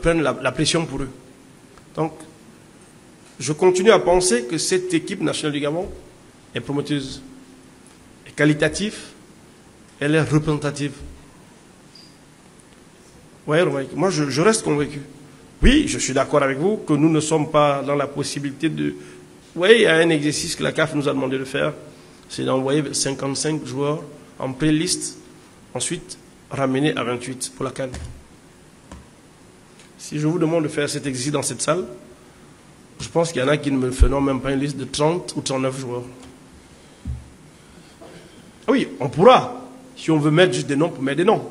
prennent la pression pour eux. Donc, je continue à penser que cette équipe nationale du Gabon est prometteuse, est qualitative, elle est représentative. Ouais, moi, je reste convaincu. Oui, je suis d'accord avec vous que nous ne sommes pas dans la possibilité de... Oui, il y a un exercice que la CAF nous a demandé de faire, c'est d'envoyer 55 joueurs en pré-liste, ensuite ramener à 28 pour la CAN. Si je vous demande de faire cet exercice dans cette salle, je pense qu'il y en a qui ne me feront même pas une liste de 30 ou 39 joueurs. Oui, on pourra. Si on veut mettre juste des noms, pour mettre des noms.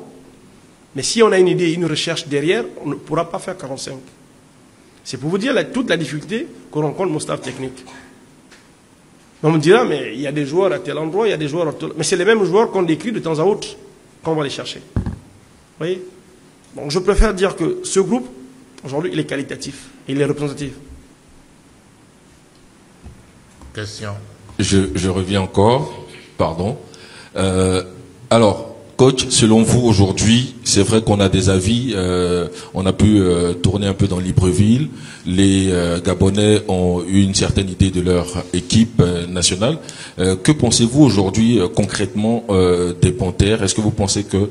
Mais si on a une idée, une recherche derrière, on ne pourra pas faire 45. C'est pour vous dire toute la difficulté qu'on rencontre mon staff technique. On me dira, mais il y a des joueurs à tel endroit, il y a des joueurs à tel... Mais c'est les mêmes joueurs qu'on décrit de temps à autre quand on va les chercher. Vous voyez? Donc je préfère dire que ce groupe, aujourd'hui, il est qualitatif. Il est représentatif. Question. Je reviens encore, pardon. Alors, coach, selon vous, aujourd'hui, C'est vrai qu'on a des avis, on a pu tourner un peu dans Libreville. Les Gabonais ont eu une certaine idée de leur équipe nationale. Que pensez-vous aujourd'hui concrètement des Panthères? Est-ce que vous pensez que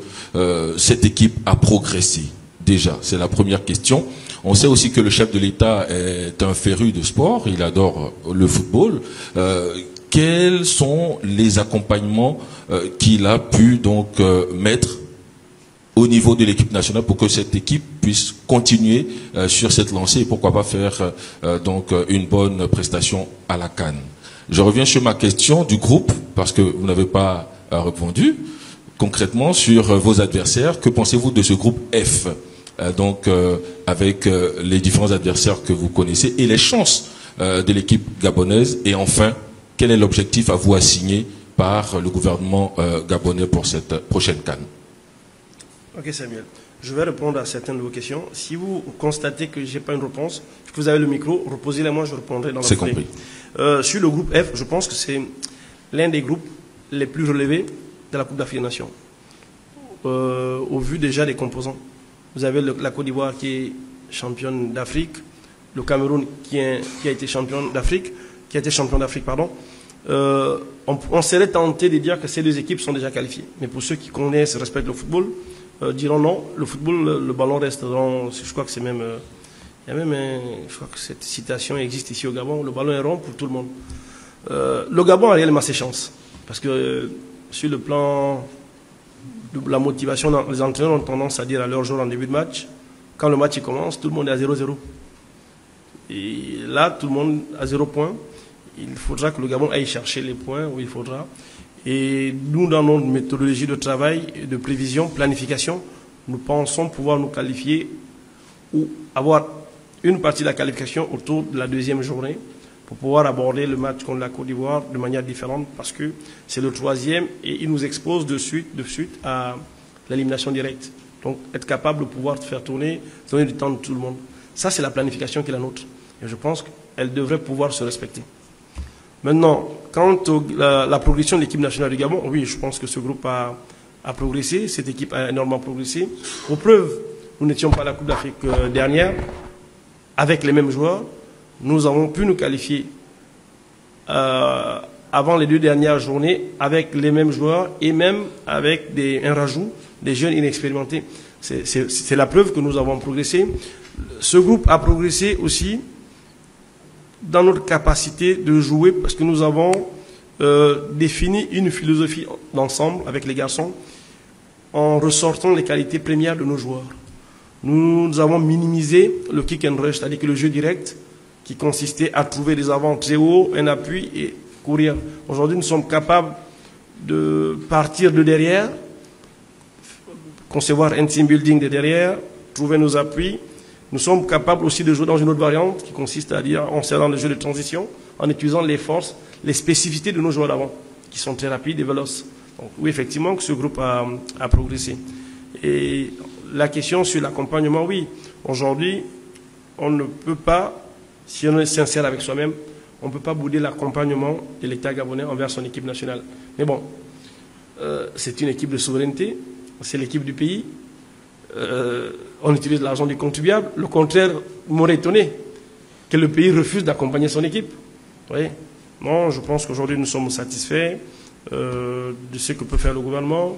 cette équipe a progressé? Déjà, c'est la première question. On sait aussi que le chef de l'État est un féru de sport, il adore le football. Quels sont les accompagnements qu'il a pu donc mettre au niveau de l'équipe nationale pour que cette équipe puisse continuer sur cette lancée et pourquoi pas faire donc une bonne prestation à la CAN? Je reviens sur ma question du groupe parce que vous n'avez pas répondu concrètement sur vos adversaires. Que pensez-vous de ce groupe F, donc avec les différents adversaires que vous connaissez et les chances de l'équipe gabonaise? Et enfin, quel est l'objectif à vous assigné par le gouvernement gabonais pour cette prochaine CAN? Ok Samuel, je vais répondre à certaines de vos questions. Si vous constatez que je n'ai pas une réponse, que vous avez le micro, reposez-la moi, je répondrai dans la foulée. C'est compris. Sur le groupe F, je pense que c'est l'un des groupes les plus relevés de la Coupe d'Afrique des Nations. Au vu déjà des composants. Vous avez la Côte d'Ivoire qui est championne d'Afrique, le Cameroun qui a été champion d'Afrique, pardon. On serait tenté de dire que ces deux équipes sont déjà qualifiées. Mais pour ceux qui connaissent et respectent le football, diront non, le football, le ballon reste dans, je crois que c'est même, il y a même, je crois que cette citation existe ici au Gabon, le ballon est rond pour tout le monde. Le Gabon a réellement ses chances, parce que sur le plan de la motivation, les entraîneurs ont tendance à dire à leur jour en début de match, quand le match commence, tout le monde est à 0-0. Et là, tout le monde à 0 point. Il faudra que le Gabon aille chercher les points où il faudra. Et nous, dans notre méthodologie de travail, de prévision, planification, nous pensons pouvoir nous qualifier ou avoir une partie de la qualification autour de la deuxième journée pour pouvoir aborder le match contre la Côte d'Ivoire de manière différente parce que c'est le troisième et il nous expose de suite à l'élimination directe. Donc, être capable de pouvoir faire tourner, donner du temps de tout le monde. Ça, c'est la planification qui est la nôtre. Et je pense qu'elle devrait pouvoir se respecter. Maintenant, quant à la progression de l'équipe nationale du Gabon, oui, je pense que ce groupe a progressé, cette équipe a énormément progressé. Pour preuve, nous n'étions pas à la Coupe d'Afrique dernière, avec les mêmes joueurs. Nous avons pu nous qualifier avant les 2 dernières journées avec les mêmes joueurs et même avec un rajout des jeunes inexpérimentés. C'est la preuve que nous avons progressé. Ce groupe a progressé aussi dans notre capacité de jouer parce que nous avons défini une philosophie d'ensemble avec les garçons en ressortant les qualités premières de nos joueurs. Nous avons minimisé le kick and rush, c'est-à-dire que le jeu direct qui consistait à trouver des avants très hauts, un appui et courir. Aujourd'hui, nous sommes capables de partir de derrière, concevoir un team building de derrière, trouver nos appuis. Nous sommes capables aussi de jouer dans une autre variante qui consiste à dire en servant le jeu de transition, en utilisant les forces, les spécificités de nos joueurs d'avant, qui sont très rapides et véloces. Donc oui, effectivement, que ce groupe a progressé. Et la question sur l'accompagnement, oui. Aujourd'hui, on ne peut pas, si on est sincère avec soi-même, on ne peut pas bouder l'accompagnement de l'État gabonais envers son équipe nationale. Mais bon, c'est une équipe de souveraineté, c'est l'équipe du pays. On utilise l'argent du contribuable. Le contraire m'aurait étonné que le pays refuse d'accompagner son équipe. Vous voyez ? Non, je pense qu'aujourd'hui nous sommes satisfaits de ce que peut faire le gouvernement.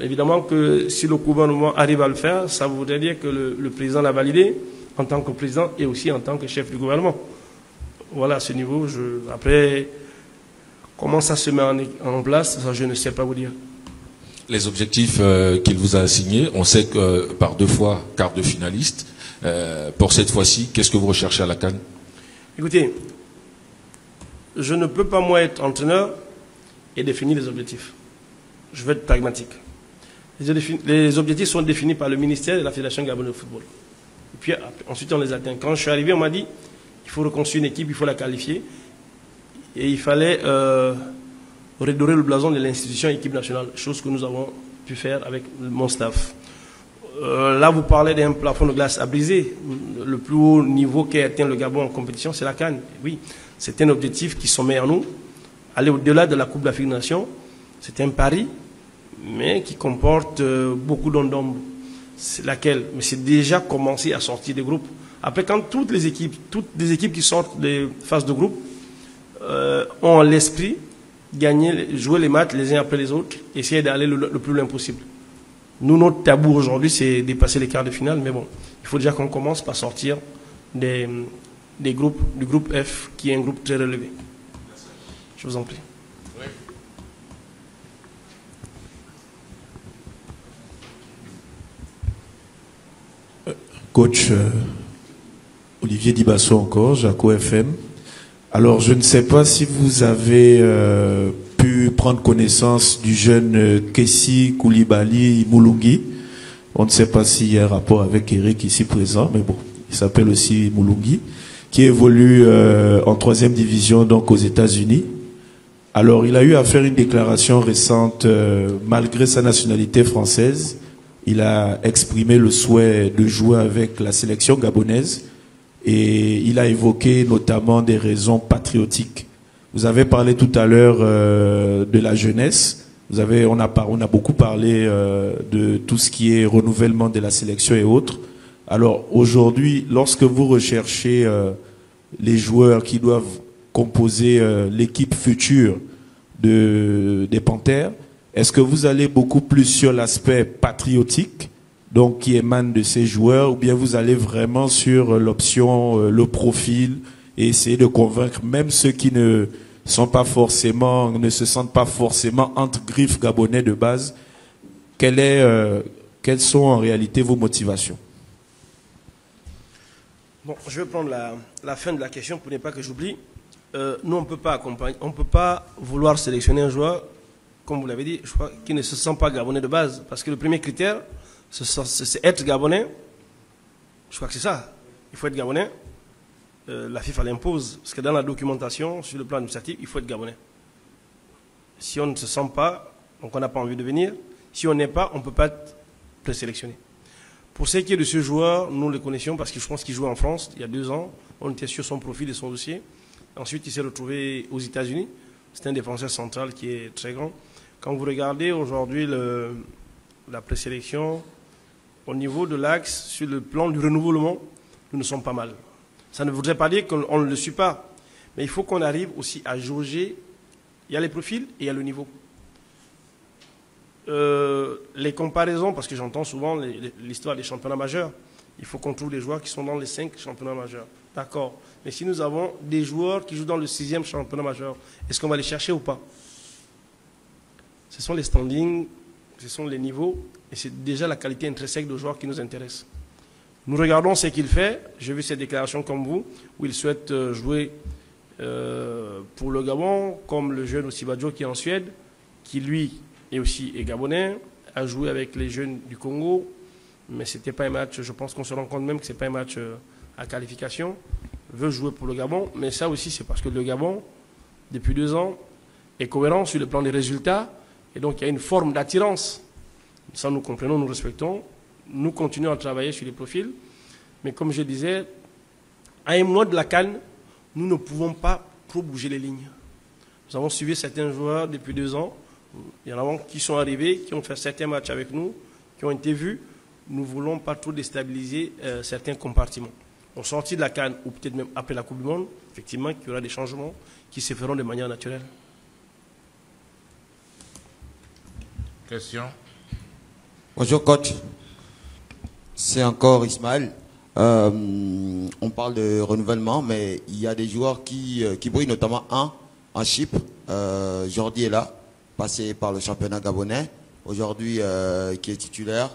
Évidemment que si le gouvernement arrive à le faire, ça voudrait dire que le président l'a validé en tant que président et aussi en tant que chef du gouvernement. Voilà, à ce niveau, après, comment ça se met en place, ça, je ne sais pas vous dire. Les objectifs qu'il vous a assignés, on sait que par 2 fois quart de finaliste. Pour cette fois-ci, qu'est-ce que vous recherchez à la CAN? Écoutez, je ne peux pas moi être entraîneur et définir les objectifs. Je veux être pragmatique. Les objectifs sont définis par le ministère de la Fédération gabonaise de football. Et puis ensuite on les atteint. Quand je suis arrivé, on m'a dit il faut reconstruire une équipe, il faut la qualifier. Et il fallait redorer le blason de l'institution équipe nationale, chose que nous avons pu faire avec mon staff. Là, vous parlez d'un plafond de glace à briser. Le plus haut niveau qu'a atteint le Gabon en compétition, c'est la CAN. Oui, c'est un objectif qui sommet en nous. Aller au-delà de la Coupe d'Afrique des Nations, c'est un pari. mais qui comporte beaucoup d'ombre. C'est laquelle? Mais c'est déjà commencé à sortir des groupes. Après, quand toutes les équipes qui sortent des phases de groupe ont l'esprit jouer les matchs les uns après les autres, essayer d'aller le plus loin possible. Nous, notre tabou aujourd'hui, c'est dépasser les quarts de finale, mais bon, il faut déjà qu'on commence par sortir des groupes, du groupe F, qui est un groupe très relevé. Je vous en prie. Coach Olivier Dibasso encore, Jaco FM. Alors, je ne sais pas si vous avez pu prendre connaissance du jeune Kessi Koulibaly Moulungi. On ne sait pas s'il y a un rapport avec Eric ici présent, mais bon, il s'appelle aussi Moulungi, qui évolue en 3e division, donc aux États-Unis. Alors, il a eu à faire une déclaration récente, malgré sa nationalité française. Il a exprimé le souhait de jouer avec la sélection gabonaise et il a évoqué notamment des raisons patriotiques. Vous avez parlé tout à l'heure de la jeunesse. On a beaucoup parlé de tout ce qui est renouvellement de la sélection et autres. Alors aujourd'hui, lorsque vous recherchez les joueurs qui doivent composer l'équipe future des Panthères, est-ce que vous allez beaucoup plus sur l'aspect patriotique, donc qui émane de ces joueurs, ou bien vous allez vraiment sur l'option, le profil, et essayer de convaincre même ceux qui ne se sentent pas forcément entre griffes gabonais de base? Quelles sont en réalité vos motivations? Bon, je vais prendre la fin de la question pour ne pas que j'oublie. Nous, on ne peut pas accompagner, on ne peut pas vouloir sélectionner un joueur, comme vous l'avez dit, je crois, qui ne se sent pas gabonais de base. Parce que le premier critère, c'est être gabonais. Je crois que c'est ça. Il faut être gabonais. La FIFA l'impose. Parce que dans la documentation, sur le plan administratif, il faut être gabonais. Si on ne se sent pas, donc on n'a pas envie de venir. Si on n'est pas, on ne peut pas être présélectionné. Pour ce qui est de ce joueur, nous le connaissions parce que je pense qu'il jouait en France il y a 2 ans. On était sur son profil et son dossier. Ensuite, il s'est retrouvé aux États-Unis. C'est un défenseur central qui est très grand. Quand vous regardez aujourd'hui la présélection, au niveau de l'axe, sur le plan du renouvellement, nous ne sommes pas mal. Ça ne voudrait pas dire qu'on ne le suit pas. Mais il faut qu'on arrive aussi à jauger. Il y a les profils et il y a le niveau. Les comparaisons, parce que j'entends souvent l'histoire des championnats majeurs, il faut qu'on trouve des joueurs qui sont dans les 5 championnats majeurs. D'accord. Mais si nous avons des joueurs qui jouent dans le 6e championnat majeur, est-ce qu'on va les chercher ou pas? Ce sont les standings, ce sont les niveaux, et c'est déjà la qualité intrinsèque de joueurs qui nous intéresse. Nous regardons ce qu'il fait. J'ai vu ses déclarations comme vous, où il souhaite jouer pour le Gabon, comme le jeune Osibadjo qui est en Suède, qui lui est gabonais, a joué avec les jeunes du Congo, mais ce n'était pas un match, je pense qu'on se rend compte même que ce n'est pas un match à qualification, veut jouer pour le Gabon, mais ça aussi c'est parce que le Gabon, depuis 2 ans, est cohérent sur le plan des résultats, et donc il y a une forme d'attirance. Ça nous comprenons, nous respectons, nous continuons à travailler sur les profils, mais comme je disais, à un mois de la CAN, nous ne pouvons pas trop bouger les lignes. Nous avons suivi certains joueurs depuis 2 ans, il y en a qui sont arrivés, qui ont fait certains matchs avec nous, qui ont été vus. Nous ne voulons pas trop déstabiliser certains compartiments. Au sortir de la CAN, ou peut-être même après la Coupe du Monde, effectivement, il y aura des changements qui se feront de manière naturelle. Question. Bonjour coach. C'est encore Ismaël. On parle de renouvellement, mais il y a des joueurs qui brillent, notamment un en Chypre. Jordi est là, passé par le championnat gabonais, aujourd'hui qui est titulaire.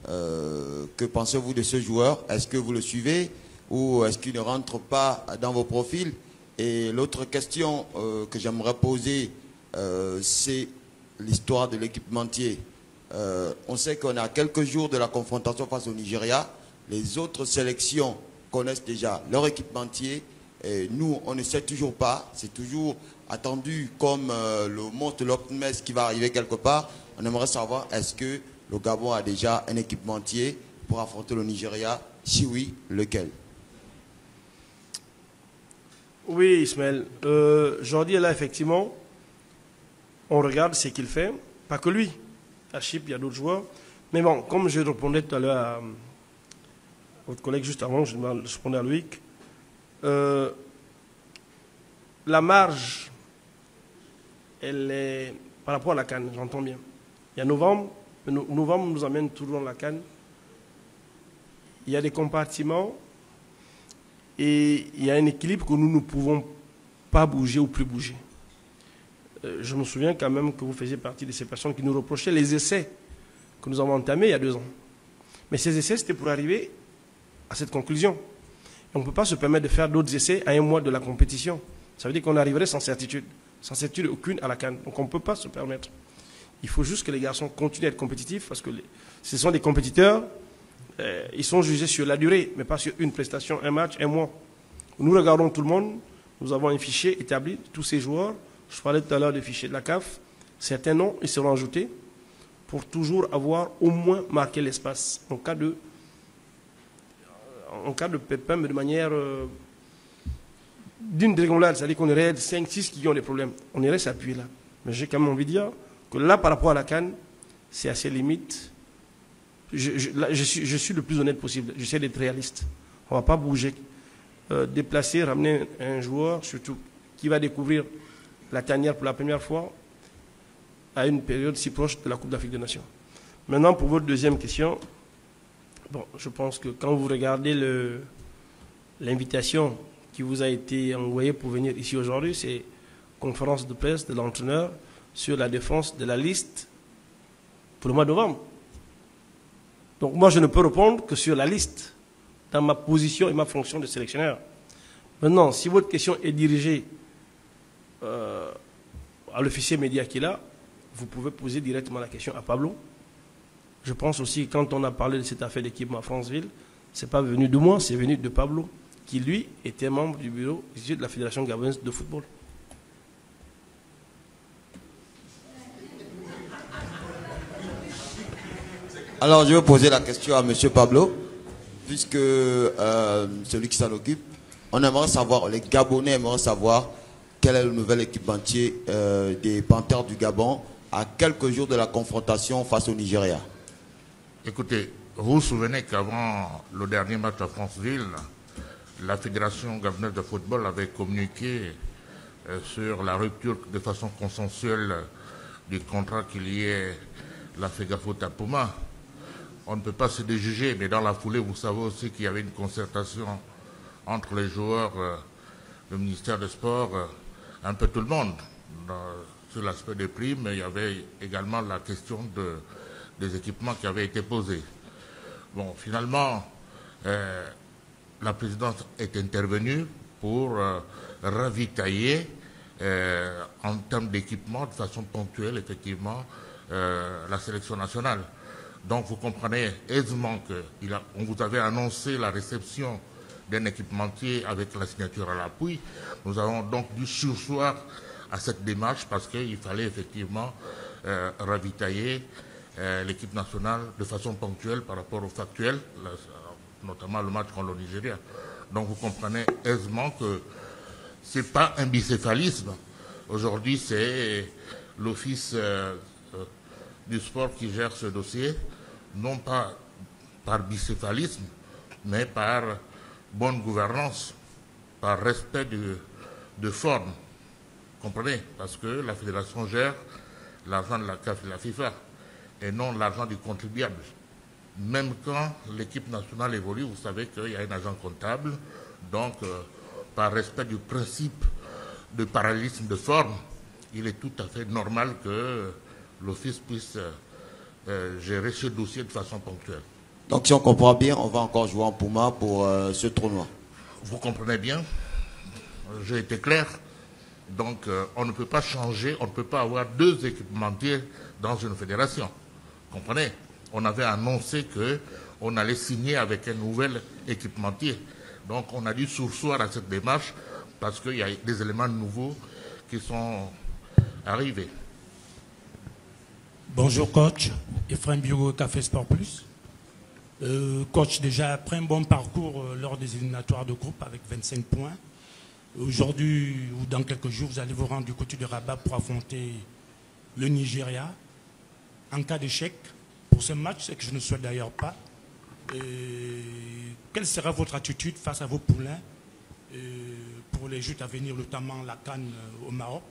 Que pensez-vous de ce joueur? Est-ce que vous le suivez ou est-ce qu'il ne rentre pas dans vos profils? Et l'autre question que j'aimerais poser, c'est l'histoire de l'équipementier. On sait qu'on a quelques jours de la confrontation face au Nigeria. Les autres sélections connaissent déjà leur équipementier. Et nous, on ne sait toujours pas. C'est toujours attendu comme le monstre Loch Ness qui va arriver quelque part. On aimerait savoir, est-ce que le Gabon a déjà un équipementier pour affronter le Nigeria? Si oui, lequel? Oui, Ismaël. Jordi est là, effectivement. On regarde ce qu'il fait. Pas que lui. À Chypre, il y a d'autres joueurs. Mais bon, comme je répondais tout à l'heure à votre collègue juste avant, je répondais à Loïc, la marge, elle est par rapport à la CAN, j'entends bien. Il y a novembre, novembre nous amène toujours dans la CAN. Il y a des compartiments et il y a un équilibre que nous ne pouvons pas bouger ou plus bouger. Je me souviens quand même que vous faisiez partie de ces personnes qui nous reprochaient les essais que nous avons entamés il y a 2 ans. Mais ces essais, c'était pour arriver à cette conclusion. Et on ne peut pas se permettre de faire d'autres essais à 1 mois de la compétition. Ça veut dire qu'on arriverait sans certitude aucune à la CAN. Donc on ne peut pas se permettre. Il faut juste que les garçons continuent à être compétitifs parce que ce sont des compétiteurs. Ils sont jugés sur la durée, mais pas sur une prestation, un match, 1 mois. Nous regardons tout le monde. Nous avons un fichier établi de tous ces joueurs. Je parlais tout à l'heure des fichiers de la CAF. Certains noms, ils seront ajoutés pour toujours avoir au moins marqué l'espace en cas de pépin, mais de manière d'une régularité, c'est-à-dire qu'on aurait 5-6 qui ont des problèmes. On irait s'appuyer là. Mais j'ai quand même envie de dire que là, par rapport à la CAN, c'est assez limite. Je suis le plus honnête possible. J'essaie d'être réaliste. On ne va pas bouger. Déplacer, ramener un joueur, surtout qui va découvrir la tanière pour la première fois à une période si proche de la Coupe d'Afrique des Nations. Maintenant, pour votre deuxième question, bon, je pense que quand vous regardez l'invitation qui vous a été envoyée pour venir ici aujourd'hui, c'est conférence de presse de l'entraîneur sur la défense de la liste pour le mois de novembre. Donc moi, je ne peux répondre que sur la liste, dans ma position et ma fonction de sélectionneur. Maintenant, si votre question est dirigée à l'officier média qui est là, vous pouvez poser directement la question à Pablo. Je pense aussi que quand on a parlé de cette affaire d'équipement à Franceville, ce n'est pas venu de moi, c'est venu de Pablo, qui lui était membre du bureau de la Fédération gabonaise de football. Alors, je vais poser la question à M. Pablo, puisque celui qui s'en occupe, on aimerait savoir, les Gabonais aimeraient savoir quel est le nouvel équipementier des Panthères du Gabon à quelques jours de la confrontation face au Nigeria. Écoutez, vous vous souvenez qu'avant le dernier match à Franceville, la Fédération gabonaise de football avait communiqué sur la rupture de façon consensuelle du contrat qui liait la FEGAFOOT à Puma. On ne peut pas se déjuger, mais dans la foulée, vous savez aussi qu'il y avait une concertation entre les joueurs, le ministère des Sports, un peu tout le monde. Sur l'aspect des primes, il y avait également la question des équipements qui avaient été posés. Bon, finalement, la présidence est intervenue pour ravitailler en termes d'équipement de façon ponctuelle, effectivement, la sélection nationale. Donc vous comprenez aisément qu'on vous avait annoncé la réception d'un équipementier avec la signature à l'appui. Nous avons donc dû surseoir à cette démarche parce qu'il fallait effectivement ravitailler l'équipe nationale de façon ponctuelle par rapport au factuel, notamment le match contre le Nigeria. Donc vous comprenez aisément que ce n'est pas un bicéphalisme. Aujourd'hui, c'est l'office du sport qui gère ce dossier, non pas par bicéphalisme, mais par bonne gouvernance, par respect de forme. Comprenez? Parce que la fédération gère l'argent de la CAF et de la FIFA, et non l'argent du contribuable. Même quand l'équipe nationale évolue, vous savez qu'il y a un agent comptable, donc par respect du principe de parallélisme de forme, il est tout à fait normal que l'office puisse gérer ce dossier de façon ponctuelle. Donc si on comprend bien, on va encore jouer en Puma pour ce tournoi. Vous comprenez bien, j'ai été clair. Donc on ne peut pas changer, on ne peut pas avoir 2 équipementiers dans une fédération. Comprenez? On avait annoncé qu'on allait signer avec un nouvel équipementier. Donc on a dû surseoir à cette démarche parce qu'il y a des éléments nouveaux qui sont arrivés. Bonjour coach, Ephraim Biougo, Café Sport Plus. Coach, déjà après un bon parcours lors des éliminatoires de groupe avec 25 points, aujourd'hui ou dans quelques jours, vous allez vous rendre du côté de Rabat pour affronter le Nigeria. en cas d'échec pour ce match, ce que je ne souhaite d'ailleurs pas. Quelle sera votre attitude face à vos poulains pour les joutes à venir, notamment la CAN au Maroc?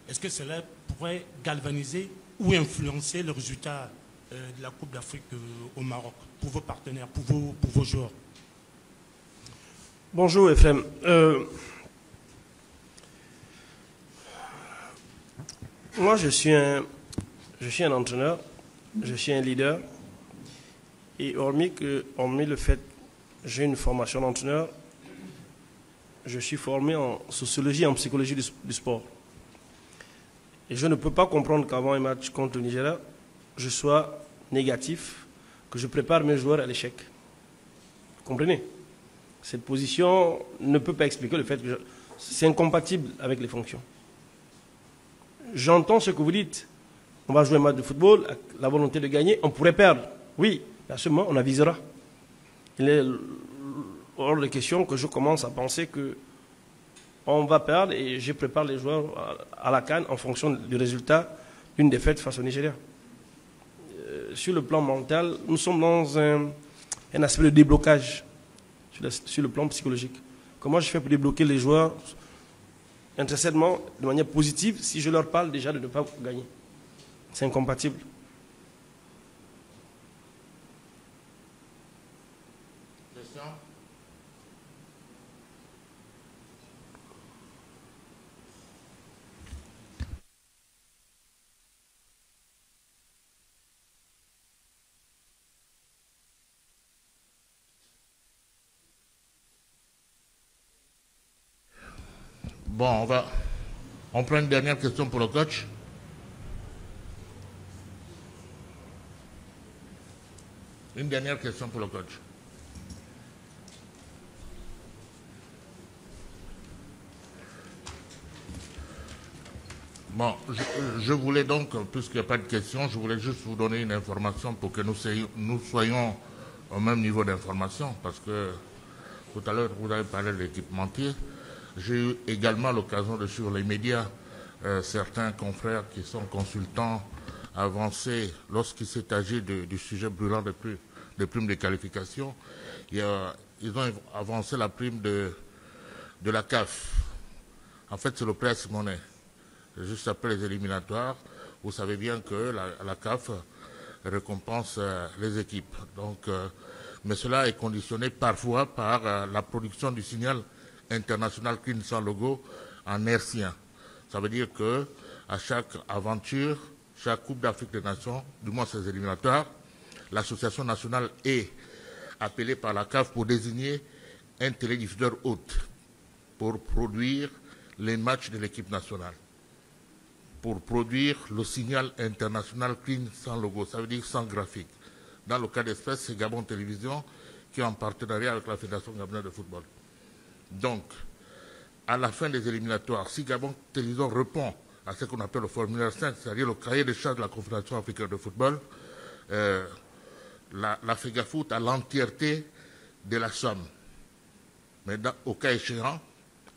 Est-ce que cela pourrait galvaniser ou influencer le résultat de la Coupe d'Afrique au Maroc pour vos partenaires, pour vos joueurs? Bonjour Ephraim. Moi je suis un entraîneur, je suis un leader, et hormis le fait que j'ai une formation d'entraîneur, je suis formé en sociologie et en psychologie du sport. Et je ne peux pas comprendre qu'avant un match contre le Nigeria, je sois négatif, que je prépare mes joueurs à l'échec. Vous comprenez? Cette position ne peut pas expliquer le fait que c'est incompatible avec les fonctions. J'entends ce que vous dites. On va jouer un match de football, avec la volonté de gagner, on pourrait perdre. Oui, à ce moment, on avisera. Il est hors de question que je commence à penser que on va perdre et je prépare les joueurs à la CAN en fonction du résultat d'une défaite face au Nigeria. Sur le plan mental, nous sommes dans un aspect de déblocage sur le plan psychologique. Comment je fais pour débloquer les joueurs intrinsèquement, de manière positive, si je leur parle déjà de ne pas gagner? C'est incompatible. Bon, on prend une dernière question pour le coach. Une dernière question pour le coach. Bon, je voulais donc, puisqu'il n'y a pas de questions, je voulais juste vous donner une information pour que nous soyons au même niveau d'information, parce que tout à l'heure, vous avez parlé de l'équipementier. J'ai eu également l'occasion de suivre les médias, certains confrères qui sont consultants avancés lorsqu'il s'est agi du sujet brûlant des primes de qualification. Ils ont avancé la prime de la CAF. En fait, c'est le prêt à Simonet. Juste après les éliminatoires, vous savez bien que la CAF récompense les équipes. Donc, mais cela est conditionné parfois par la production du signal international clean sans logo en hertzien. Ça veut dire que à chaque aventure, chaque Coupe d'Afrique des Nations, du moins ces éliminatoires, l'association nationale est appelée par la CAF pour désigner un télédiffuseur hôte pour produire les matchs de l'équipe nationale, pour produire le signal international clean sans logo, ça veut dire sans graphique. Dans le cas d'espèce, c'est Gabon Télévision qui est en partenariat avec la Fédération gabonaise de football. Donc, à la fin des éliminatoires, si Gabon Télévision répond à ce qu'on appelle le formulaire 5, c'est-à-dire le cahier des charges de la Confédération africaine de football, la FEGAFOOT a l'entièreté de la somme. Mais au cas échéant,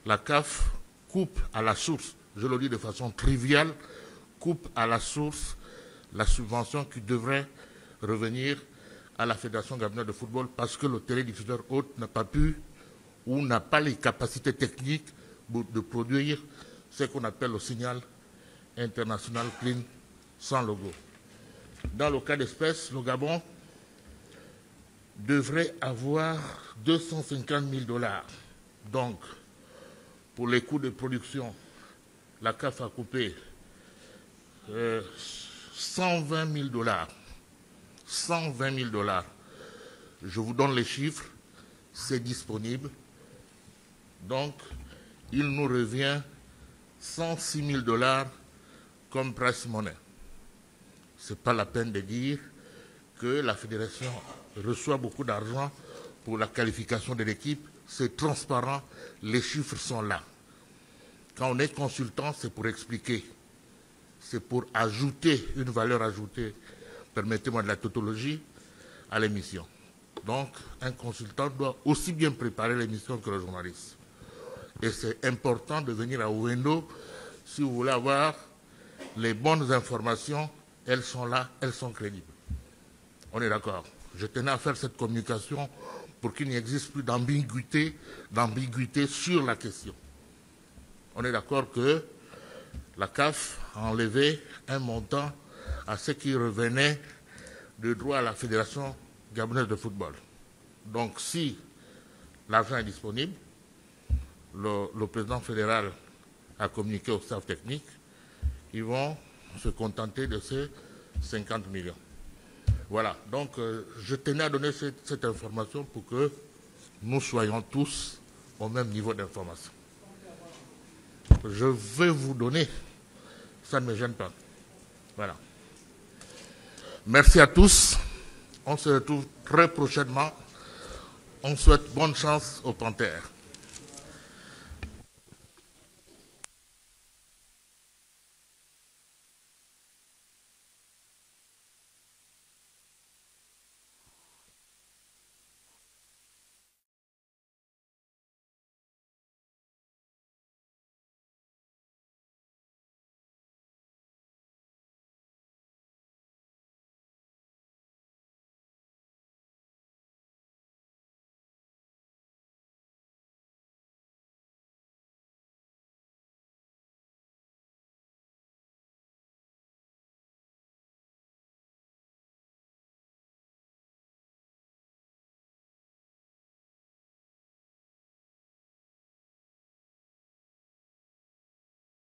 la CAF coupe à la source, je le dis de façon triviale, coupe à la source la subvention qui devrait revenir à la Fédération gabonaise de football parce que le télédiffuseur hôte n'a pas pu ou n'a pas les capacités techniques de produire ce qu'on appelle le signal international clean sans logo. Dans le cas d'espèce, le Gabon devrait avoir 250 000 $. Donc, pour les coûts de production, la CAF a coupé 120 000 $. 120 000 $. Je vous donne les chiffres, c'est disponible. Donc, il nous revient 106 000 $ comme price money. Ce n'est pas la peine de dire que la fédération reçoit beaucoup d'argent pour la qualification de l'équipe. C'est transparent, les chiffres sont là. Quand on est consultant, c'est pour expliquer. C'est pour ajouter une valeur ajoutée, permettez-moi de la tautologie, à l'émission. Donc, un consultant doit aussi bien préparer l'émission que le journaliste. Et c'est important de venir à Owendo si vous voulez avoir les bonnes informations elles sont là, elles sont crédibles. On est d'accord. Je tenais à faire cette communication pour qu'il n'y existe plus d'ambiguïté sur la question. On est d'accord que la CAF a enlevé un montant à ce qui revenait de droit à la Fédération gabonaise de football. Donc si l'argent est disponible, le président fédéral a communiqué au staff technique, ils vont se contenter de ces 50 millions. Voilà, donc je tenais à donner cette information pour que nous soyons tous au même niveau d'information. Je vais vous donner, ça ne me gêne pas. Voilà. Merci à tous. On se retrouve très prochainement. On souhaite bonne chance aux Panthères.